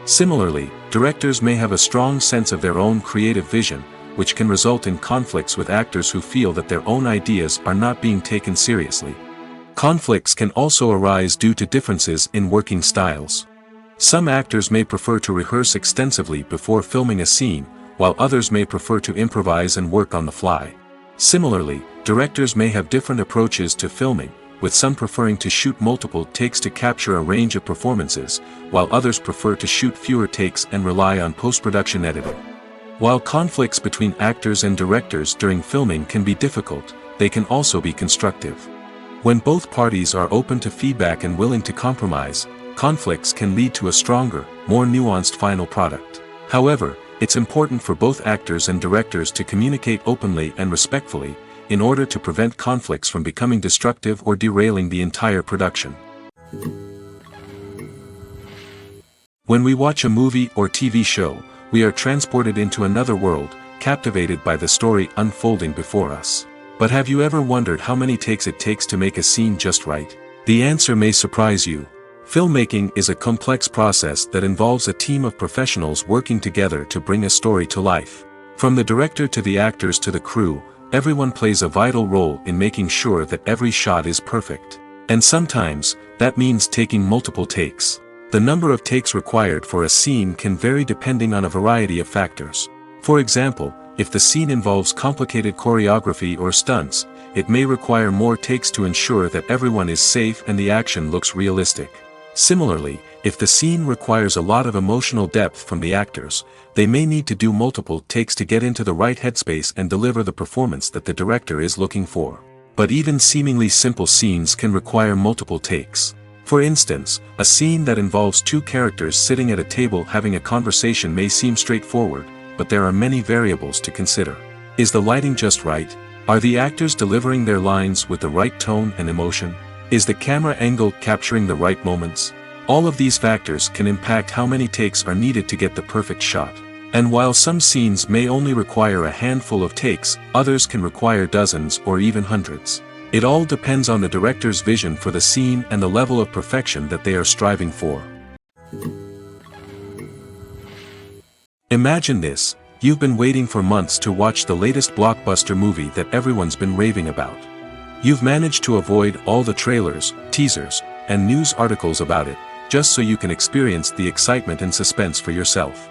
Similarly, directors may have a strong sense of their own creative vision, which can result in conflicts with actors who feel that their own ideas are not being taken seriously. Conflicts can also arise due to differences in working styles. Some actors may prefer to rehearse extensively before filming a scene, while others may prefer to improvise and work on the fly. Similarly, directors may have different approaches to filming, with some preferring to shoot multiple takes to capture a range of performances, while others prefer to shoot fewer takes and rely on post-production editing. While conflicts between actors and directors during filming can be difficult, they can also be constructive. When both parties are open to feedback and willing to compromise, conflicts can lead to a stronger, more nuanced final product. However, it's important for both actors and directors to communicate openly and respectfully, in order to prevent conflicts from becoming destructive or derailing the entire production. When we watch a movie or TV show, we are transported into another world, captivated by the story unfolding before us. But have you ever wondered how many takes it takes to make a scene just right? The answer may surprise you. Filmmaking is a complex process that involves a team of professionals working together to bring a story to life. From the director to the actors to the crew, everyone plays a vital role in making sure that every shot is perfect. And sometimes, that means taking multiple takes. The number of takes required for a scene can vary depending on a variety of factors. For example, if the scene involves complicated choreography or stunts, it may require more takes to ensure that everyone is safe and the action looks realistic. Similarly, if the scene requires a lot of emotional depth from the actors, they may need to do multiple takes to get into the right headspace and deliver the performance that the director is looking for. But even seemingly simple scenes can require multiple takes. For instance, a scene that involves two characters sitting at a table having a conversation may seem straightforward, but there are many variables to consider. Is the lighting just right? Are the actors delivering their lines with the right tone and emotion? Is the camera angle capturing the right moments? All of these factors can impact how many takes are needed to get the perfect shot. And while some scenes may only require a handful of takes, others can require dozens or even hundreds. It all depends on the director's vision for the scene and the level of perfection that they are striving for. Imagine this: you've been waiting for months to watch the latest blockbuster movie that everyone's been raving about. You've managed to avoid all the trailers, teasers, and news articles about it, just so you can experience the excitement and suspense for yourself.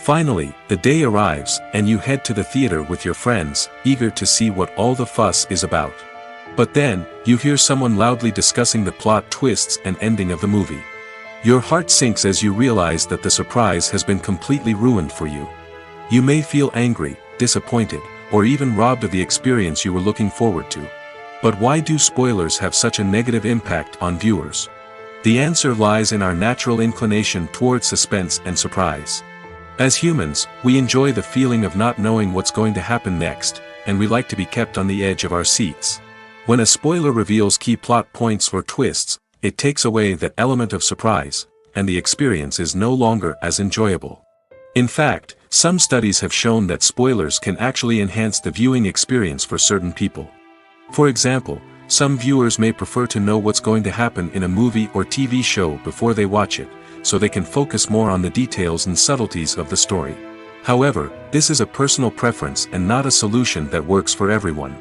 Finally, the day arrives, and you head to the theater with your friends, eager to see what all the fuss is about. But then, you hear someone loudly discussing the plot twists and ending of the movie. Your heart sinks as you realize that the surprise has been completely ruined for you. You may feel angry, disappointed, or even robbed of the experience you were looking forward to. But why do spoilers have such a negative impact on viewers? The answer lies in our natural inclination toward suspense and surprise. As humans, we enjoy the feeling of not knowing what's going to happen next, and we like to be kept on the edge of our seats. When a spoiler reveals key plot points or twists, it takes away that element of surprise, and the experience is no longer as enjoyable. In fact, some studies have shown that spoilers can actually enhance the viewing experience for certain people. For example, some viewers may prefer to know what's going to happen in a movie or TV show before they watch it, so they can focus more on the details and subtleties of the story. However, this is a personal preference and not a solution that works for everyone.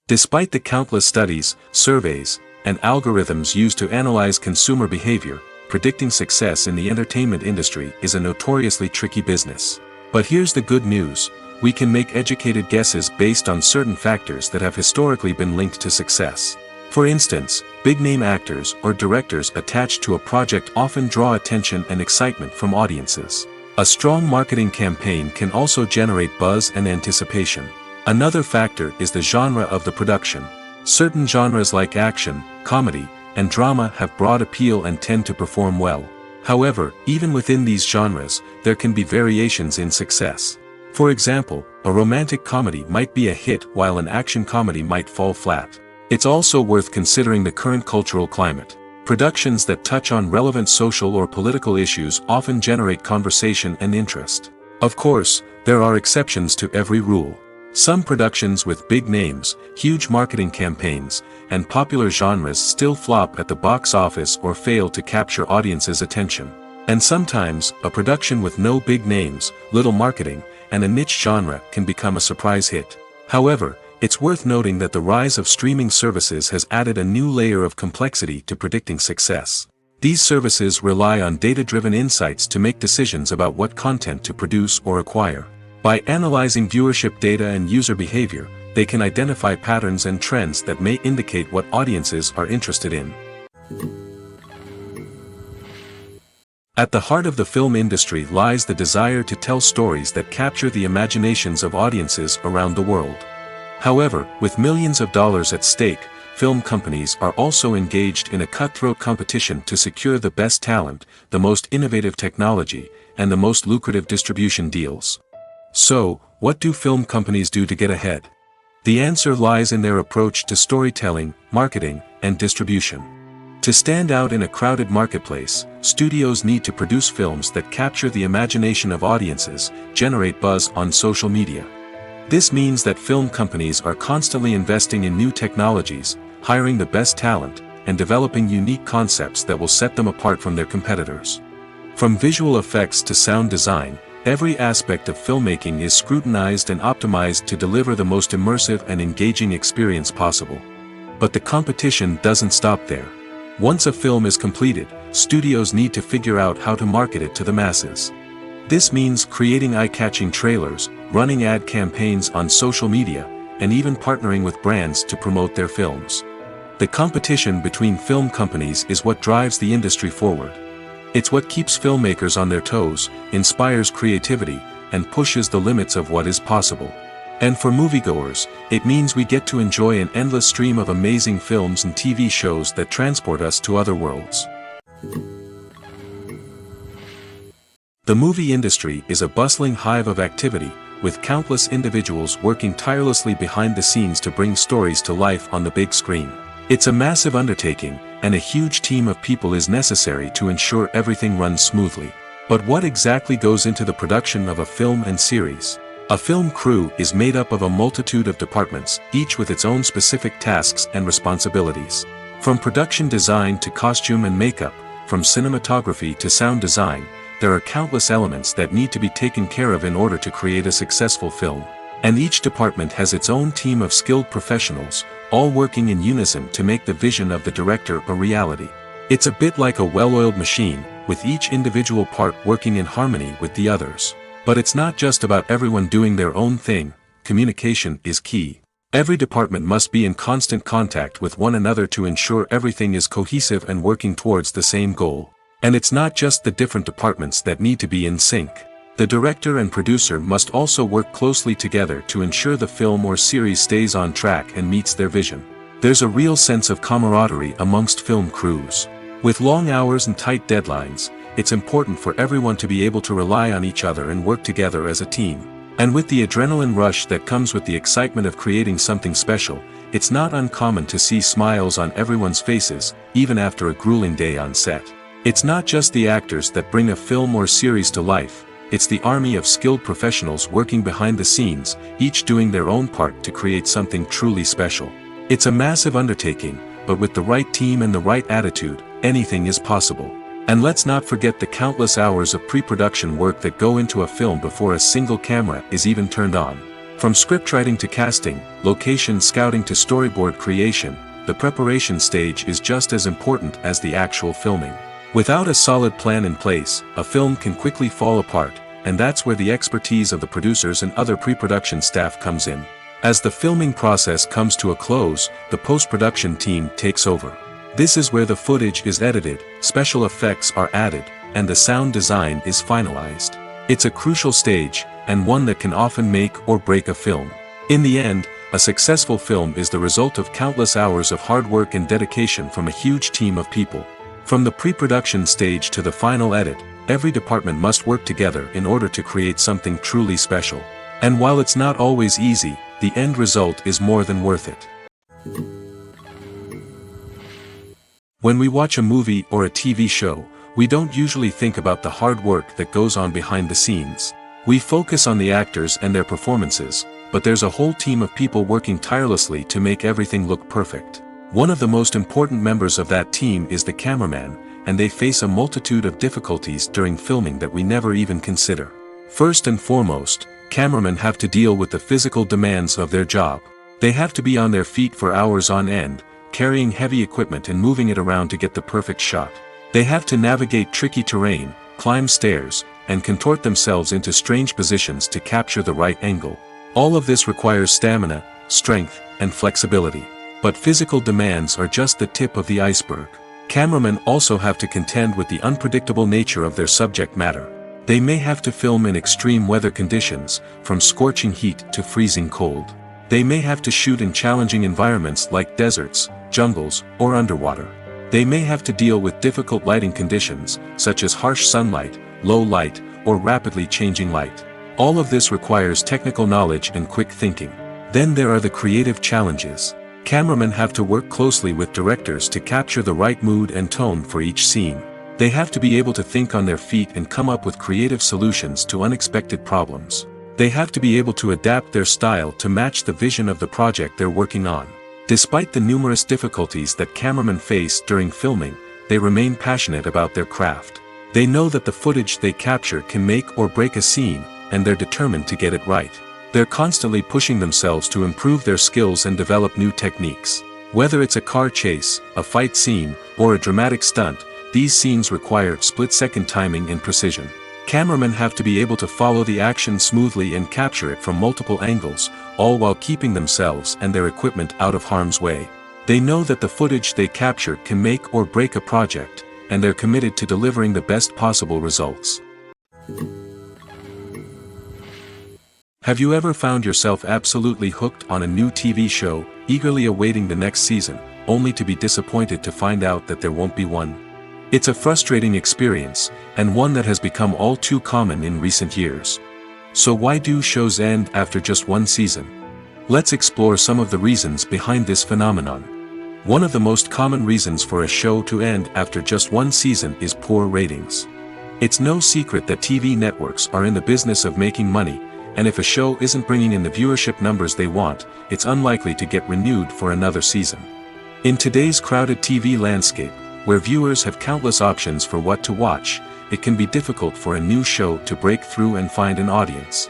Despite the countless studies, surveys, and algorithms used to analyze consumer behavior, predicting success in the entertainment industry is a notoriously tricky business. But here's the good news: we can make educated guesses based on certain factors that have historically been linked to success. For instance, big-name actors or directors attached to a project often draw attention and excitement from audiences. A strong marketing campaign can also generate buzz and anticipation. Another factor is the genre of the production. Certain genres like action, comedy, and drama have broad appeal and tend to perform well. However, even within these genres, there can be variations in success. For example, a romantic comedy might be a hit while an action comedy might fall flat. It's also worth considering the current cultural climate. Productions that touch on relevant social or political issues often generate conversation and interest. Of course, there are exceptions to every rule. Some productions with big names, huge marketing campaigns, and popular genres still flop at the box office or fail to capture audiences' attention. And sometimes, a production with no big names, little marketing, and a niche genre can become a surprise hit. However, it's worth noting that the rise of streaming services has added a new layer of complexity to predicting success. These services rely on data-driven insights to make decisions about what content to produce or acquire. By analyzing viewership data and user behavior, they can identify patterns and trends that may indicate what audiences are interested in. At the heart of the film industry lies the desire to tell stories that capture the imaginations of audiences around the world. However, with millions of dollars at stake, film companies are also engaged in a cutthroat competition to secure the best talent, the most innovative technology, and the most lucrative distribution deals. So, what do film companies do to get ahead? The answer lies in their approach to storytelling, marketing, and distribution. To stand out in a crowded marketplace, studios need to produce films that capture the imagination of audiences, generate buzz on social media. This means that film companies are constantly investing in new technologies, hiring the best talent, and developing unique concepts that will set them apart from their competitors. From visual effects to sound design, every aspect of filmmaking is scrutinized and optimized to deliver the most immersive and engaging experience possible. But the competition doesn't stop there. Once a film is completed, studios need to figure out how to market it to the masses. This means creating eye-catching trailers, running ad campaigns on social media, and even partnering with brands to promote their films. The competition between film companies is what drives the industry forward. It's what keeps filmmakers on their toes, inspires creativity, and pushes the limits of what is possible. And for moviegoers, it means we get to enjoy an endless stream of amazing films and TV shows that transport us to other worlds. The movie industry is a bustling hive of activity, with countless individuals working tirelessly behind the scenes to bring stories to life on the big screen. It's a massive undertaking, and a huge team of people is necessary to ensure everything runs smoothly. But what exactly goes into the production of a film and series? A film crew is made up of a multitude of departments, each with its own specific tasks and responsibilities. From production design to costume and makeup, from cinematography to sound design, there are countless elements that need to be taken care of in order to create a successful film. And each department has its own team of skilled professionals, all working in unison to make the vision of the director a reality. It's a bit like a well-oiled machine, with each individual part working in harmony with the others. But it's not just about everyone doing their own thing, communication is key. Every department must be in constant contact with one another to ensure everything is cohesive and working towards the same goal. And it's not just the different departments that need to be in sync. The director and producer must also work closely together to ensure the film or series stays on track and meets their vision. There's a real sense of camaraderie amongst film crews. With long hours and tight deadlines, it's important for everyone to be able to rely on each other and work together as a team. And with the adrenaline rush that comes with the excitement of creating something special, it's not uncommon to see smiles on everyone's faces, even after a grueling day on set. It's not just the actors that bring a film or series to life, it's the army of skilled professionals working behind the scenes, each doing their own part to create something truly special. It's a massive undertaking, but with the right team and the right attitude, anything is possible. And let's not forget the countless hours of pre-production work that go into a film before a single camera is even turned on. From scriptwriting to casting, location scouting to storyboard creation, the preparation stage is just as important as the actual filming. Without a solid plan in place, a film can quickly fall apart, and that's where the expertise of the producers and other pre-production staff comes in. As the filming process comes to a close, the post-production team takes over. This is where the footage is edited, special effects are added, and the sound design is finalized. It's a crucial stage, and one that can often make or break a film. In the end, a successful film is the result of countless hours of hard work and dedication from a huge team of people. From the pre-production stage to the final edit, every department must work together in order to create something truly special. And while it's not always easy, the end result is more than worth it. When we watch a movie or a TV show, we don't usually think about the hard work that goes on behind the scenes. We focus on the actors and their performances, but there's a whole team of people working tirelessly to make everything look perfect. One of the most important members of that team is the cameraman, and they face a multitude of difficulties during filming that we never even consider. First and foremost, cameramen have to deal with the physical demands of their job. They have to be on their feet for hours on end, carrying heavy equipment and moving it around to get the perfect shot. They have to navigate tricky terrain, climb stairs, and contort themselves into strange positions to capture the right angle. All of this requires stamina, strength, and flexibility. But physical demands are just the tip of the iceberg. Cameramen also have to contend with the unpredictable nature of their subject matter. They may have to film in extreme weather conditions, from scorching heat to freezing cold. They may have to shoot in challenging environments like deserts, jungles, or underwater. They may have to deal with difficult lighting conditions, such as harsh sunlight, low light, or rapidly changing light. All of this requires technical knowledge and quick thinking. Then there are the creative challenges. Cameramen have to work closely with directors to capture the right mood and tone for each scene. They have to be able to think on their feet and come up with creative solutions to unexpected problems. They have to be able to adapt their style to match the vision of the project they're working on. Despite the numerous difficulties that cameramen face during filming, they remain passionate about their craft. They know that the footage they capture can make or break a scene, and they're determined to get it right. They're constantly pushing themselves to improve their skills and develop new techniques. Whether it's a car chase, a fight scene, or a dramatic stunt, these scenes require split-second timing and precision. Cameramen have to be able to follow the action smoothly and capture it from multiple angles, all while keeping themselves and their equipment out of harm's way. They know that the footage they capture can make or break a project, and they're committed to delivering the best possible results. Have you ever found yourself absolutely hooked on a new TV show, eagerly awaiting the next season, only to be disappointed to find out that there won't be one? It's a frustrating experience, and one that has become all too common in recent years. So why do shows end after just one season? Let's explore some of the reasons behind this phenomenon. One of the most common reasons for a show to end after just one season is poor ratings. It's no secret that TV networks are in the business of making money, and if a show isn't bringing in the viewership numbers they want, it's unlikely to get renewed for another season. In today's crowded TV landscape, where viewers have countless options for what to watch, it can be difficult for a new show to break through and find an audience.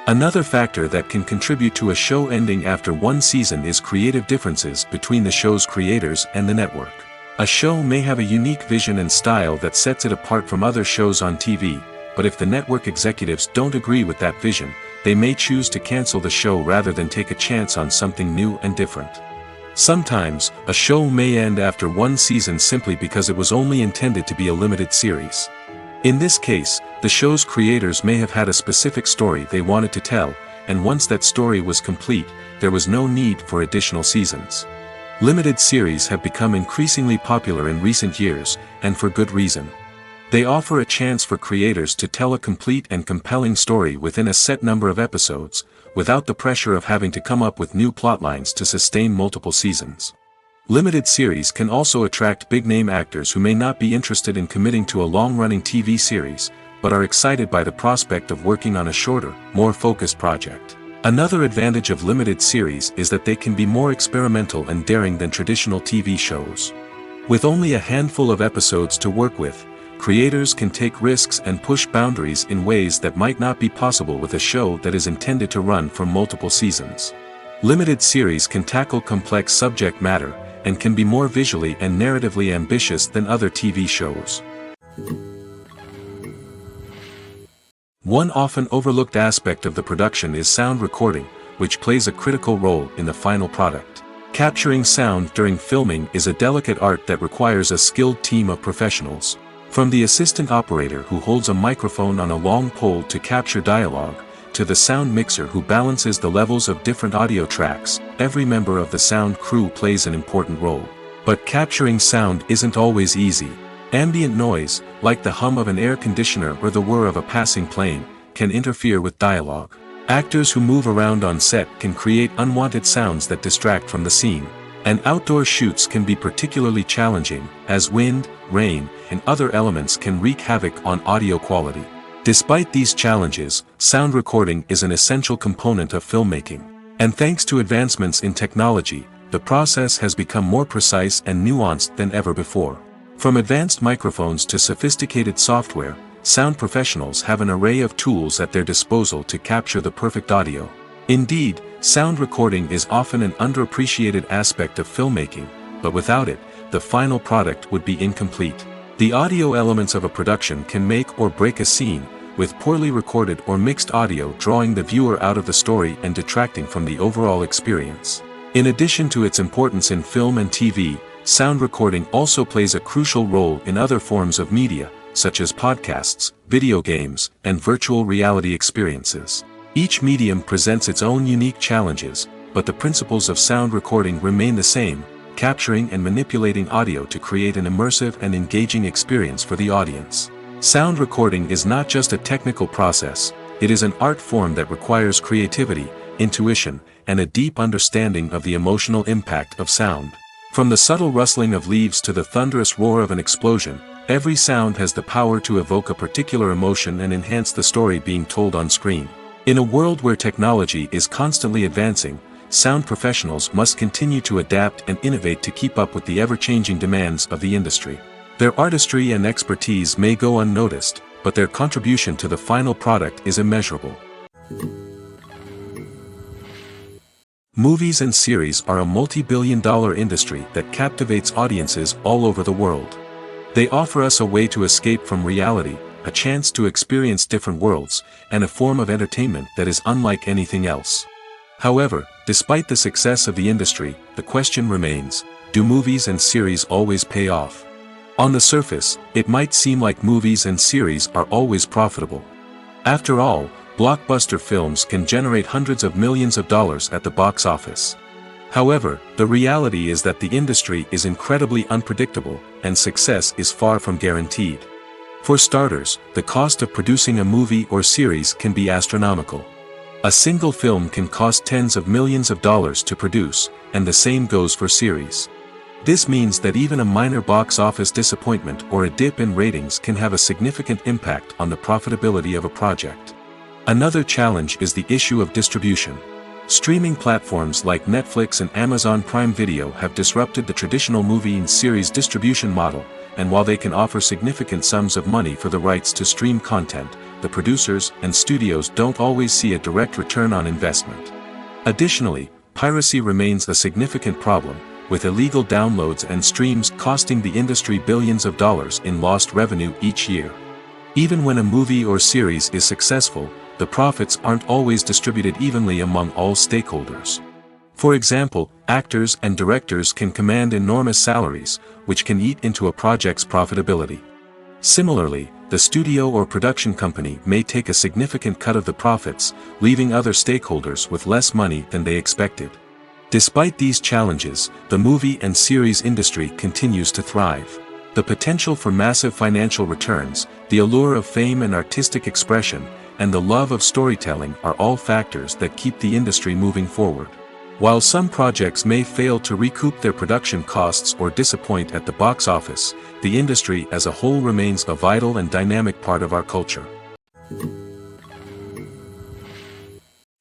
Another factor that can contribute to a show ending after one season is creative differences between the show's creators and the network. A show may have a unique vision and style that sets it apart from other shows on TV, but if the network executives don't agree with that vision, they may choose to cancel the show rather than take a chance on something new and different. Sometimes, a show may end after one season simply because it was only intended to be a limited series. In this case, the show's creators may have had a specific story they wanted to tell, and once that story was complete, there was no need for additional seasons. Limited series have become increasingly popular in recent years, and for good reason. They offer a chance for creators to tell a complete and compelling story within a set number of episodes, without the pressure of having to come up with new plotlines to sustain multiple seasons. Limited series can also attract big-name actors who may not be interested in committing to a long-running TV series, but are excited by the prospect of working on a shorter, more focused project. Another advantage of limited series is that they can be more experimental and daring than traditional TV shows. With only a handful of episodes to work with, creators can take risks and push boundaries in ways that might not be possible with a show that is intended to run for multiple seasons. Limited series can tackle complex subject matter, and can be more visually and narratively ambitious than other TV shows. One often overlooked aspect of the production is sound recording, which plays a critical role in the final product. Capturing sound during filming is a delicate art that requires a skilled team of professionals. From the assistant operator who holds a microphone on a long pole to capture dialogue, to the sound mixer who balances the levels of different audio tracks, every member of the sound crew plays an important role. But capturing sound isn't always easy. Ambient noise, like the hum of an air conditioner or the whir of a passing plane, can interfere with dialogue. Actors who move around on set can create unwanted sounds that distract from the scene. And outdoor shoots can be particularly challenging, as wind, rain, and other elements can wreak havoc on audio quality. Despite these challenges, sound recording is an essential component of filmmaking. And thanks to advancements in technology, the process has become more precise and nuanced than ever before. From advanced microphones to sophisticated software, sound professionals have an array of tools at their disposal to capture the perfect audio. Indeed, sound recording is often an underappreciated aspect of filmmaking, but without it, the final product would be incomplete. The audio elements of a production can make or break a scene, with poorly recorded or mixed audio drawing the viewer out of the story and detracting from the overall experience. In addition to its importance in film and TV, sound recording also plays a crucial role in other forms of media, such as podcasts, video games, and virtual reality experiences. Each medium presents its own unique challenges, but the principles of sound recording remain the same, capturing and manipulating audio to create an immersive and engaging experience for the audience. Sound recording is not just a technical process, it is an art form that requires creativity, intuition, and a deep understanding of the emotional impact of sound. From the subtle rustling of leaves to the thunderous roar of an explosion, every sound has the power to evoke a particular emotion and enhance the story being told on screen. In a world where technology is constantly advancing, sound professionals must continue to adapt and innovate to keep up with the ever-changing demands of the industry. Their artistry and expertise may go unnoticed, but their contribution to the final product is immeasurable. Movies and series are a multi-billion-dollar industry that captivates audiences all over the world. They offer us a way to escape from reality, a chance to experience different worlds, and a form of entertainment that is unlike anything else. However, despite the success of the industry, the question remains, do movies and series always pay off? On the surface, it might seem like movies and series are always profitable. After all, blockbuster films can generate hundreds of millions of dollars at the box office. However, the reality is that the industry is incredibly unpredictable, and success is far from guaranteed. For starters, the cost of producing a movie or series can be astronomical. A single film can cost tens of millions of dollars to produce, and the same goes for series. This means that even a minor box office disappointment or a dip in ratings can have a significant impact on the profitability of a project. Another challenge is the issue of distribution. Streaming platforms like Netflix and Amazon Prime Video have disrupted the traditional movie and series distribution model, and while they can offer significant sums of money for the rights to stream content, the producers and studios don't always see a direct return on investment. Additionally, piracy remains a significant problem, with illegal downloads and streams costing the industry billions of dollars in lost revenue each year. Even when a movie or series is successful, the profits aren't always distributed evenly among all stakeholders. For example, actors and directors can command enormous salaries, which can eat into a project's profitability. Similarly, the studio or production company may take a significant cut of the profits, leaving other stakeholders with less money than they expected. Despite these challenges, the movie and series industry continues to thrive. The potential for massive financial returns, the allure of fame and artistic expression, and the love of storytelling are all factors that keep the industry moving forward. While some projects may fail to recoup their production costs or disappoint at the box office, the industry as a whole remains a vital and dynamic part of our culture.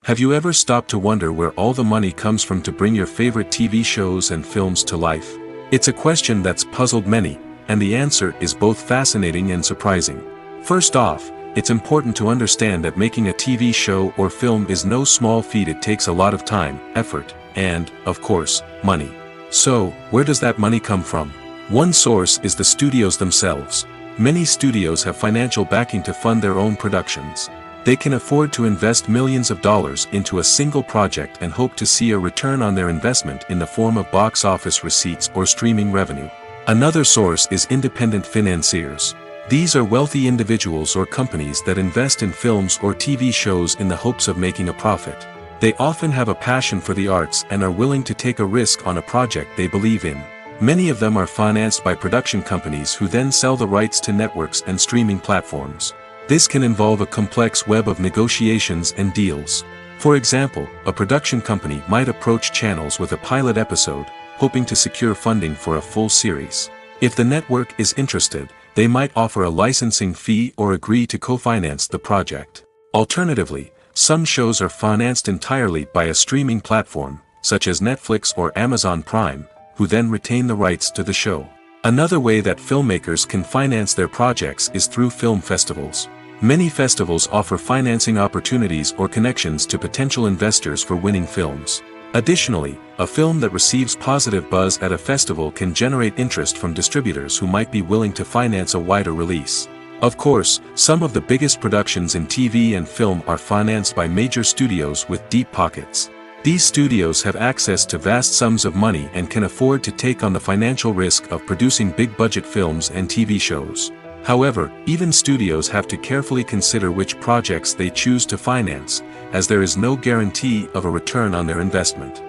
Have you ever stopped to wonder where all the money comes from to bring your favorite TV shows and films to life? It's a question that's puzzled many, and the answer is both fascinating and surprising. First off, it's important to understand that making a TV show or film is no small feat. It takes a lot of time, effort, and, of course, money. So, where does that money come from? One source is the studios themselves. Many studios have financial backing to fund their own productions. They can afford to invest millions of dollars into a single project and hope to see a return on their investment in the form of box office receipts or streaming revenue. Another source is independent financiers. These are wealthy individuals or companies that invest in films or TV shows in the hopes of making a profit. They often have a passion for the arts and are willing to take a risk on a project they believe in. Many of them are financed by production companies who then sell the rights to networks and streaming platforms. This can involve a complex web of negotiations and deals. For example, a production company might approach channels with a pilot episode, hoping to secure funding for a full series. If the network is interested, they might offer a licensing fee or agree to co-finance the project. Alternatively, some shows are financed entirely by a streaming platform, such as Netflix or Amazon Prime, who then retain the rights to the show. Another way that filmmakers can finance their projects is through film festivals. Many festivals offer financing opportunities or connections to potential investors for winning films. Additionally, a film that receives positive buzz at a festival can generate interest from distributors who might be willing to finance a wider release. Of course, some of the biggest productions in TV and film are financed by major studios with deep pockets. These studios have access to vast sums of money and can afford to take on the financial risk of producing big-budget films and TV shows. However, even studios have to carefully consider which projects they choose to finance, as there is no guarantee of a return on their investment.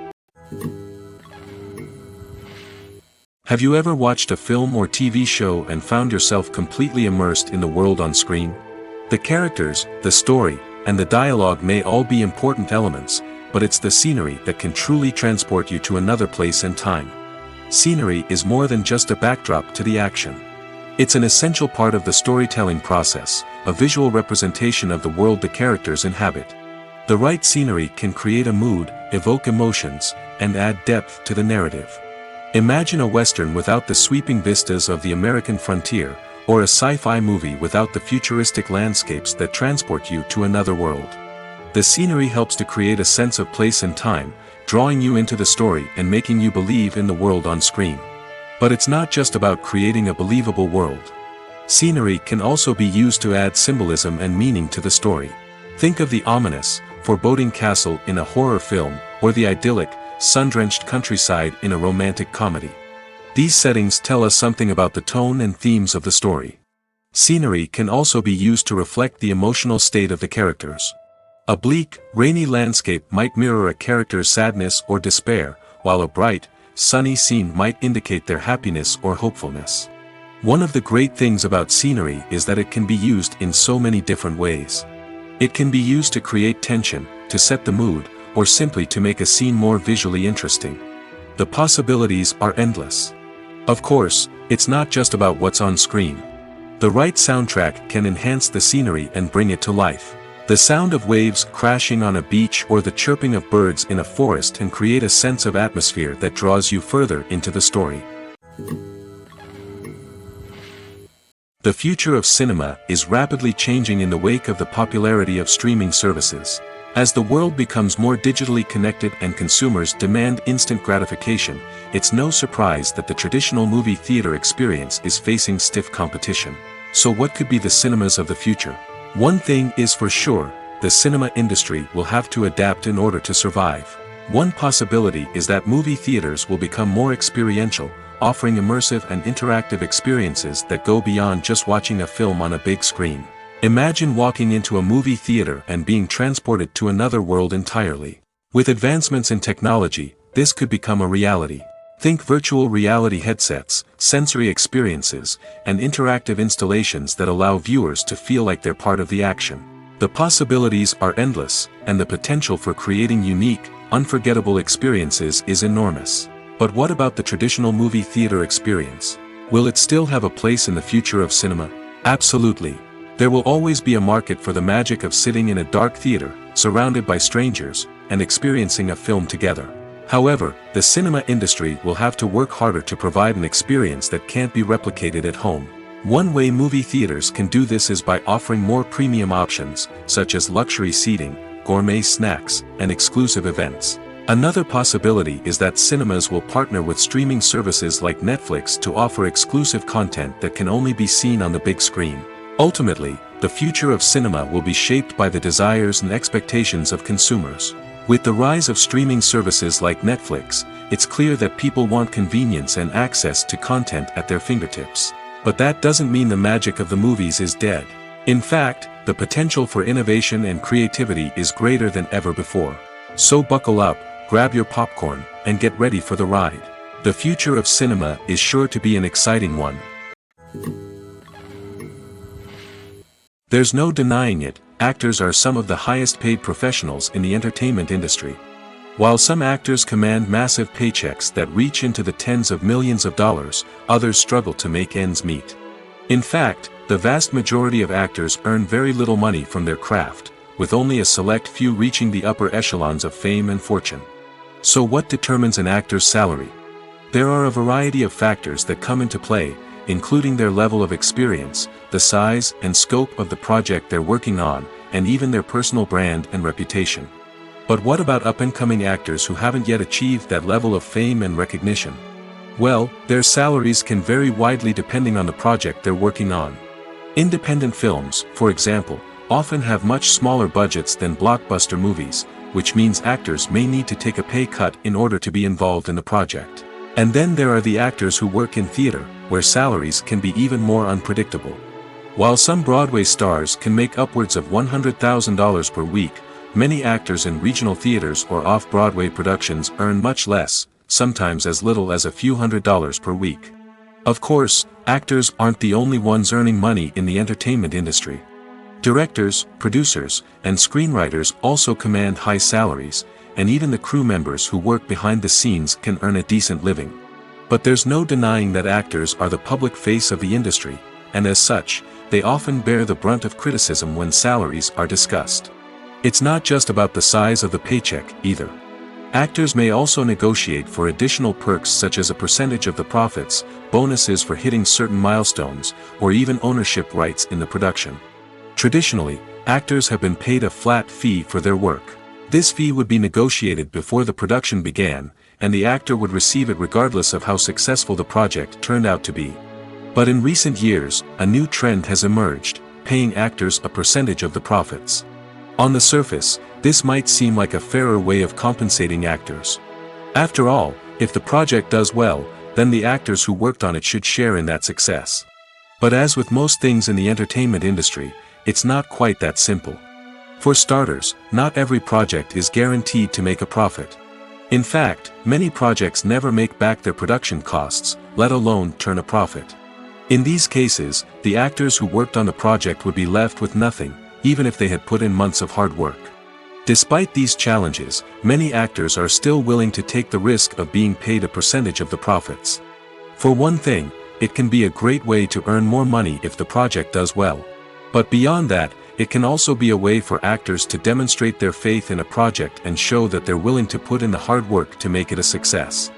Have you ever watched a film or TV show and found yourself completely immersed in the world on screen? The characters, the story, and the dialogue may all be important elements, but it's the scenery that can truly transport you to another place and time. Scenery is more than just a backdrop to the action. It's an essential part of the storytelling process, a visual representation of the world the characters inhabit. The right scenery can create a mood, evoke emotions, and add depth to the narrative. Imagine a Western without the sweeping vistas of the American frontier, or a sci-fi movie without the futuristic landscapes that transport you to another world. The scenery helps to create a sense of place and time, drawing you into the story and making you believe in the world on screen. But it's not just about creating a believable world. Scenery can also be used to add symbolism and meaning to the story. Think of the ominous, foreboding castle in a horror film, or the idyllic, sun-drenched countryside in a romantic comedy. These settings tell us something about the tone and themes of the story. Scenery can also be used to reflect the emotional state of the characters. A bleak, rainy landscape might mirror a character's sadness or despair, while a bright, sunny scene might indicate their happiness or hopefulness. One of the great things about scenery is that it can be used in so many different ways. It can be used to create tension, to set the mood, or simply to make a scene more visually interesting. The possibilities are endless. Of course, it's not just about what's on screen. The right soundtrack can enhance the scenery and bring it to life. The sound of waves crashing on a beach or the chirping of birds in a forest can create a sense of atmosphere that draws you further into the story. The future of cinema is rapidly changing in the wake of the popularity of streaming services. As the world becomes more digitally connected and consumers demand instant gratification, it's no surprise that the traditional movie theater experience is facing stiff competition. So what could be the cinemas of the future? One thing is for sure, the cinema industry will have to adapt in order to survive. One possibility is that movie theaters will become more experiential, offering immersive and interactive experiences that go beyond just watching a film on a big screen. Imagine walking into a movie theater and being transported to another world entirely. With advancements in technology, this could become a reality. Think virtual reality headsets, sensory experiences, and interactive installations that allow viewers to feel like they're part of the action. The possibilities are endless, and the potential for creating unique, unforgettable experiences is enormous. But what about the traditional movie theater experience? Will it still have a place in the future of cinema? Absolutely. There will always be a market for the magic of sitting in a dark theater, surrounded by strangers, and experiencing a film together. However, the cinema industry will have to work harder to provide an experience that can't be replicated at home. One way movie theaters can do this is by offering more premium options, such as luxury seating, gourmet snacks, and exclusive events. Another possibility is that cinemas will partner with streaming services like Netflix to offer exclusive content that can only be seen on the big screen. Ultimately, the future of cinema will be shaped by the desires and expectations of consumers. With the rise of streaming services like Netflix, it's clear that people want convenience and access to content at their fingertips. But that doesn't mean the magic of the movies is dead. In fact, the potential for innovation and creativity is greater than ever before. So buckle up, grab your popcorn, and get ready for the ride. The future of cinema is sure to be an exciting one. There's no denying it, actors are some of the highest paid professionals in the entertainment industry. While some actors command massive paychecks that reach into the tens of millions of dollars, others struggle to make ends meet. In fact, the vast majority of actors earn very little money from their craft, with only a select few reaching the upper echelons of fame and fortune. So what determines an actor's salary? There are a variety of factors that come into play, including their level of experience, the size and scope of the project they're working on, and even their personal brand and reputation. But what about up-and-coming actors who haven't yet achieved that level of fame and recognition? Well, their salaries can vary widely depending on the project they're working on. Independent films, for example, often have much smaller budgets than blockbuster movies, which means actors may need to take a pay cut in order to be involved in the project. And then there are the actors who work in theater, where salaries can be even more unpredictable. While some Broadway stars can make upwards of $100,000 per week, many actors in regional theaters or off-Broadway productions earn much less, sometimes as little as a few $100s per week. Of course, actors aren't the only ones earning money in the entertainment industry. Directors, producers, and screenwriters also command high salaries, and even the crew members who work behind the scenes can earn a decent living. But there's no denying that actors are the public face of the industry, and as such, they often bear the brunt of criticism when salaries are discussed. It's not just about the size of the paycheck, either. Actors may also negotiate for additional perks such as a percentage of the profits, bonuses for hitting certain milestones, or even ownership rights in the production. Traditionally, actors have been paid a flat fee for their work. This fee would be negotiated before the production began, and the actor would receive it regardless of how successful the project turned out to be. But in recent years, a new trend has emerged, paying actors a percentage of the profits. On the surface, this might seem like a fairer way of compensating actors. After all, if the project does well, then the actors who worked on it should share in that success. But as with most things in the entertainment industry, it's not quite that simple. For starters, not every project is guaranteed to make a profit. In fact, many projects never make back their production costs, let alone turn a profit. In these cases, the actors who worked on the project would be left with nothing, even if they had put in months of hard work. Despite these challenges, many actors are still willing to take the risk of being paid a percentage of the profits. For one thing, it can be a great way to earn more money if the project does well. But beyond that, it can also be a way for actors to demonstrate their faith in a project and show that they're willing to put in the hard work to make it a success.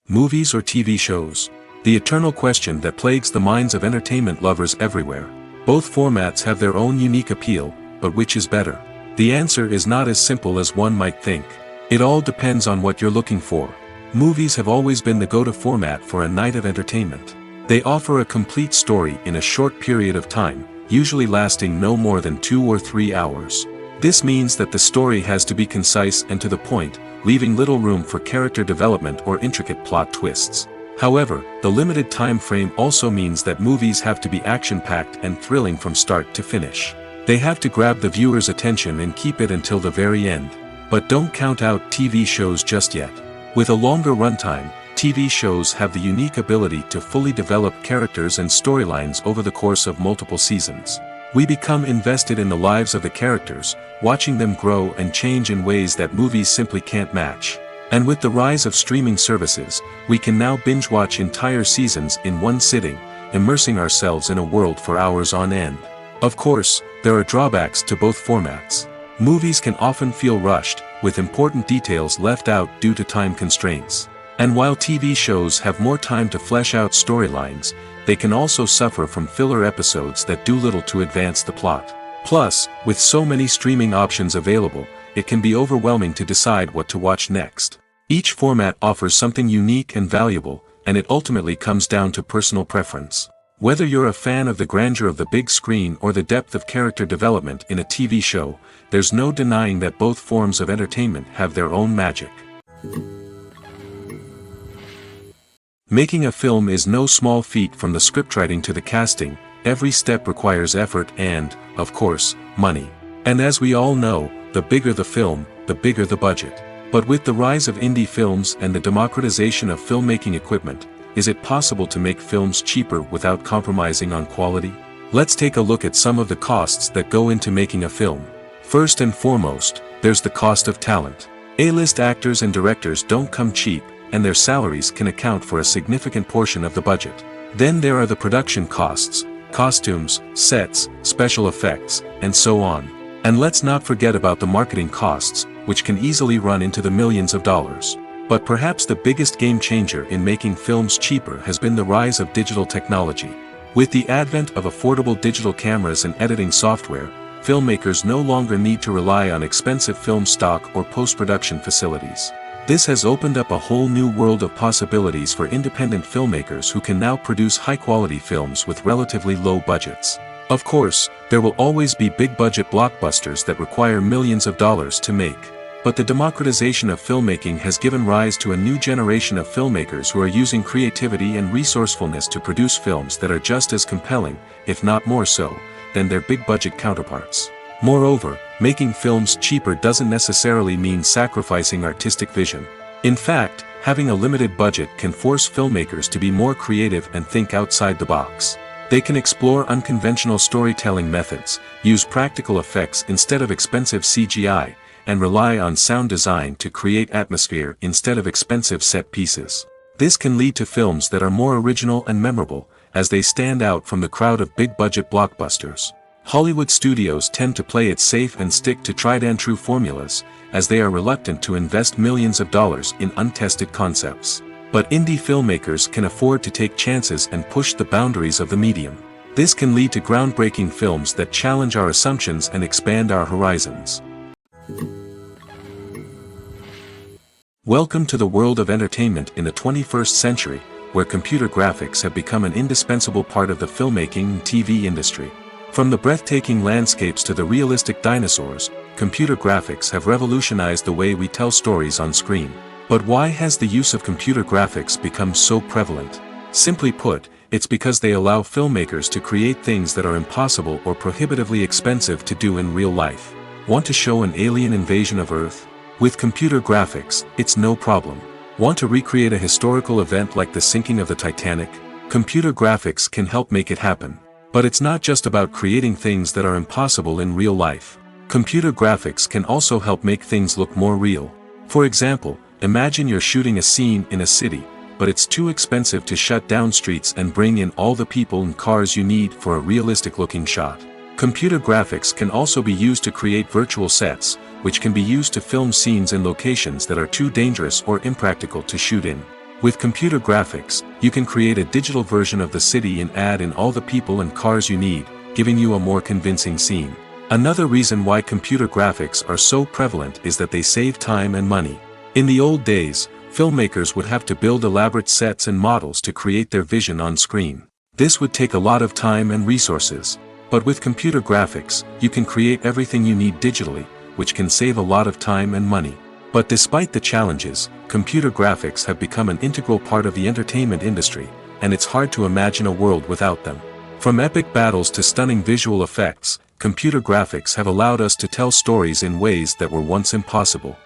Movies or TV shows? The eternal question that plagues the minds of entertainment lovers everywhere. Both formats have their own unique appeal, but which is better? The answer is not as simple as one might think. It all depends on what you're looking for. Movies have always been the go-to format for a night of entertainment. They offer a complete story in a short period of time, usually lasting no more than 2 or 3 hours. This means that the story has to be concise and to the point, leaving little room for character development or intricate plot twists. However, the limited time frame also means that movies have to be action-packed and thrilling from start to finish. They have to grab the viewer's attention and keep it until the very end. But don't count out TV shows just yet. With a longer runtime, TV shows have the unique ability to fully develop characters and storylines over the course of multiple seasons. We become invested in the lives of the characters, watching them grow and change in ways that movies simply can't match. And with the rise of streaming services, we can now binge-watch entire seasons in one sitting, immersing ourselves in a world for hours on end. Of course, there are drawbacks to both formats. Movies can often feel rushed, with important details left out due to time constraints. And while TV shows have more time to flesh out storylines, they can also suffer from filler episodes that do little to advance the plot. Plus, with so many streaming options available, it can be overwhelming to decide what to watch next. Each format offers something unique and valuable, and it ultimately comes down to personal preference. Whether you're a fan of the grandeur of the big screen or the depth of character development in a TV show, there's no denying that both forms of entertainment have their own magic. Making a film is no small feat. From the scriptwriting to the casting, every step requires effort and, of course, money. And as we all know, the bigger the film, the bigger the budget. But with the rise of indie films and the democratization of filmmaking equipment, is it possible to make films cheaper without compromising on quality? Let's take a look at some of the costs that go into making a film. First and foremost, there's the cost of talent. A-list actors and directors don't come cheap, and their salaries can account for a significant portion of the budget. Then there are the production costs, costumes, sets, special effects, and so on. And let's not forget about the marketing costs, which can easily run into the millions of dollars. But perhaps the biggest game changer in making films cheaper has been the rise of digital technology. With the advent of affordable digital cameras and editing software, filmmakers no longer need to rely on expensive film stock or post-production facilities. This has opened up a whole new world of possibilities for independent filmmakers who can now produce high-quality films with relatively low budgets. Of course, there will always be big-budget blockbusters that require millions of dollars to make. But the democratization of filmmaking has given rise to a new generation of filmmakers who are using creativity and resourcefulness to produce films that are just as compelling, if not more so, than their big-budget counterparts. Moreover, making films cheaper doesn't necessarily mean sacrificing artistic vision. In fact, having a limited budget can force filmmakers to be more creative and think outside the box. They can explore unconventional storytelling methods, use practical effects instead of expensive CGI, and rely on sound design to create atmosphere instead of expensive set pieces. This can lead to films that are more original and memorable, as they stand out from the crowd of big-budget blockbusters. Hollywood studios tend to play it safe and stick to tried-and-true formulas, as they are reluctant to invest millions of dollars in untested concepts. But indie filmmakers can afford to take chances and push the boundaries of the medium. This can lead to groundbreaking films that challenge our assumptions and expand our horizons. Welcome to the world of entertainment in the 21st century, where computer graphics have become an indispensable part of the filmmaking and TV industry. From the breathtaking landscapes to the realistic dinosaurs, computer graphics have revolutionized the way we tell stories on screen. But why has the use of computer graphics become so prevalent? Simply put, it's because they allow filmmakers to create things that are impossible or prohibitively expensive to do in real life. Want to show an alien invasion of Earth? With computer graphics, it's no problem. Want to recreate a historical event like the sinking of the Titanic? Computer graphics can help make it happen. But it's not just about creating things that are impossible in real life. Computer graphics can also help make things look more real. For example, imagine you're shooting a scene in a city, but it's too expensive to shut down streets and bring in all the people and cars you need for a realistic-looking shot. Computer graphics can also be used to create virtual sets, which can be used to film scenes in locations that are too dangerous or impractical to shoot in. With computer graphics, you can create a digital version of the city and add in all the people and cars you need, giving you a more convincing scene. Another reason why computer graphics are so prevalent is that they save time and money. In the old days, filmmakers would have to build elaborate sets and models to create their vision on screen. This would take a lot of time and resources. But with computer graphics, you can create everything you need digitally, which can save a lot of time and money. But despite the challenges, computer graphics have become an integral part of the entertainment industry, and it's hard to imagine a world without them. From epic battles to stunning visual effects, computer graphics have allowed us to tell stories in ways that were once impossible.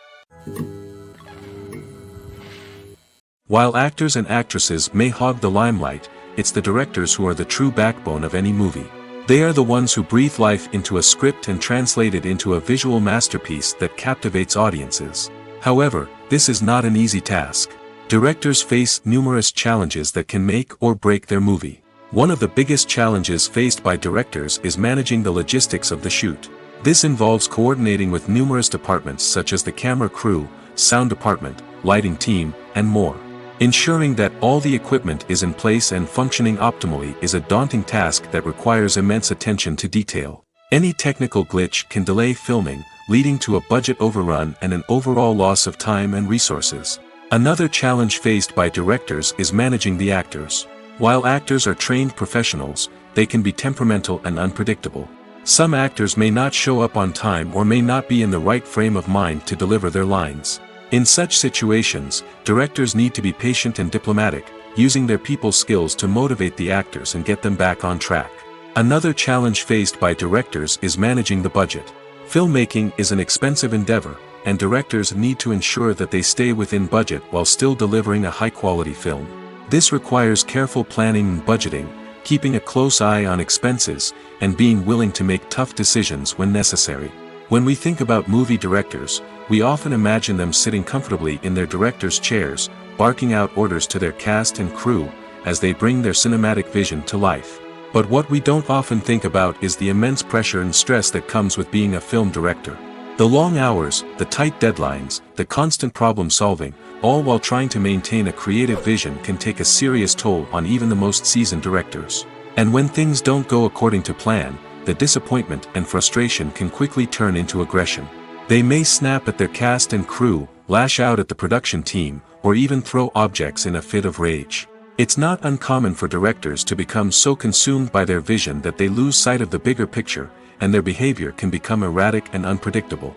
While actors and actresses may hog the limelight, it's the directors who are the true backbone of any movie. They are the ones who breathe life into a script and translate it into a visual masterpiece that captivates audiences. However, this is not an easy task. Directors face numerous challenges that can make or break their movie. One of the biggest challenges faced by directors is managing the logistics of the shoot. This involves coordinating with numerous departments such as the camera crew, sound department, lighting team, and more. Ensuring that all the equipment is in place and functioning optimally is a daunting task that requires immense attention to detail. Any technical glitch can delay filming, leading to a budget overrun and an overall loss of time and resources. Another challenge faced by directors is managing the actors. While actors are trained professionals, they can be temperamental and unpredictable. Some actors may not show up on time or may not be in the right frame of mind to deliver their lines. In such situations, directors need to be patient and diplomatic, using their people skills to motivate the actors and get them back on track. Another challenge faced by directors is managing the budget. Filmmaking is an expensive endeavor, and directors need to ensure that they stay within budget while still delivering a high-quality film. This requires careful planning and budgeting, keeping a close eye on expenses, and being willing to make tough decisions when necessary. When we think about movie directors, we often imagine them sitting comfortably in their director's chairs, barking out orders to their cast and crew, as they bring their cinematic vision to life. But what we don't often think about is the immense pressure and stress that comes with being a film director. The long hours, the tight deadlines, the constant problem solving, all while trying to maintain a creative vision can take a serious toll on even the most seasoned directors. And when things don't go according to plan, the disappointment and frustration can quickly turn into aggression. They may snap at their cast and crew, lash out at the production team, or even throw objects in a fit of rage. It's not uncommon for directors to become so consumed by their vision that they lose sight of the bigger picture, and their behavior can become erratic and unpredictable.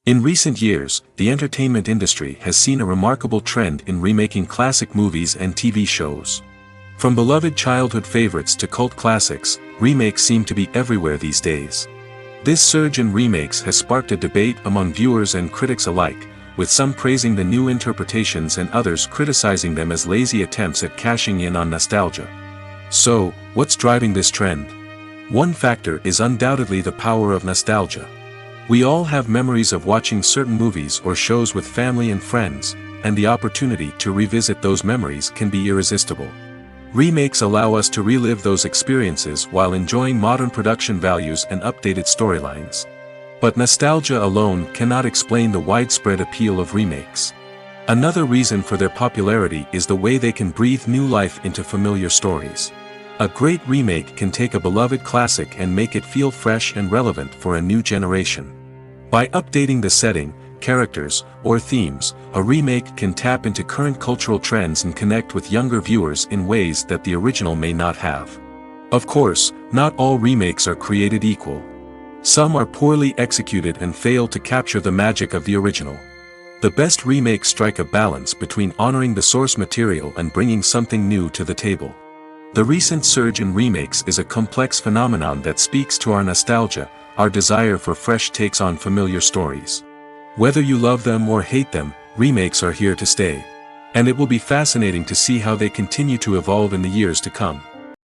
In recent years, the entertainment industry has seen a remarkable trend in remaking classic movies and TV shows. From beloved childhood favorites to cult classics, remakes seem to be everywhere these days. This surge in remakes has sparked a debate among viewers and critics alike, with some praising the new interpretations and others criticizing them as lazy attempts at cashing in on nostalgia. So, what's driving this trend? One factor is undoubtedly the power of nostalgia. We all have memories of watching certain movies or shows with family and friends, and the opportunity to revisit those memories can be irresistible. Remakes allow us to relive those experiences while enjoying modern production values and updated storylines. But nostalgia alone cannot explain the widespread appeal of remakes. Another reason for their popularity is the way they can breathe new life into familiar stories. A great remake can take a beloved classic and make it feel fresh and relevant for a new generation. By updating the setting, characters, or themes, a remake can tap into current cultural trends and connect with younger viewers in ways that the original may not have. Of course, not all remakes are created equal. Some are poorly executed and fail to capture the magic of the original. The best remakes strike a balance between honoring the source material and bringing something new to the table. The recent surge in remakes is a complex phenomenon that speaks to our nostalgia, our desire for fresh takes on familiar stories. Whether you love them or hate them, remakes are here to stay. And it will be fascinating to see how they continue to evolve in the years to come.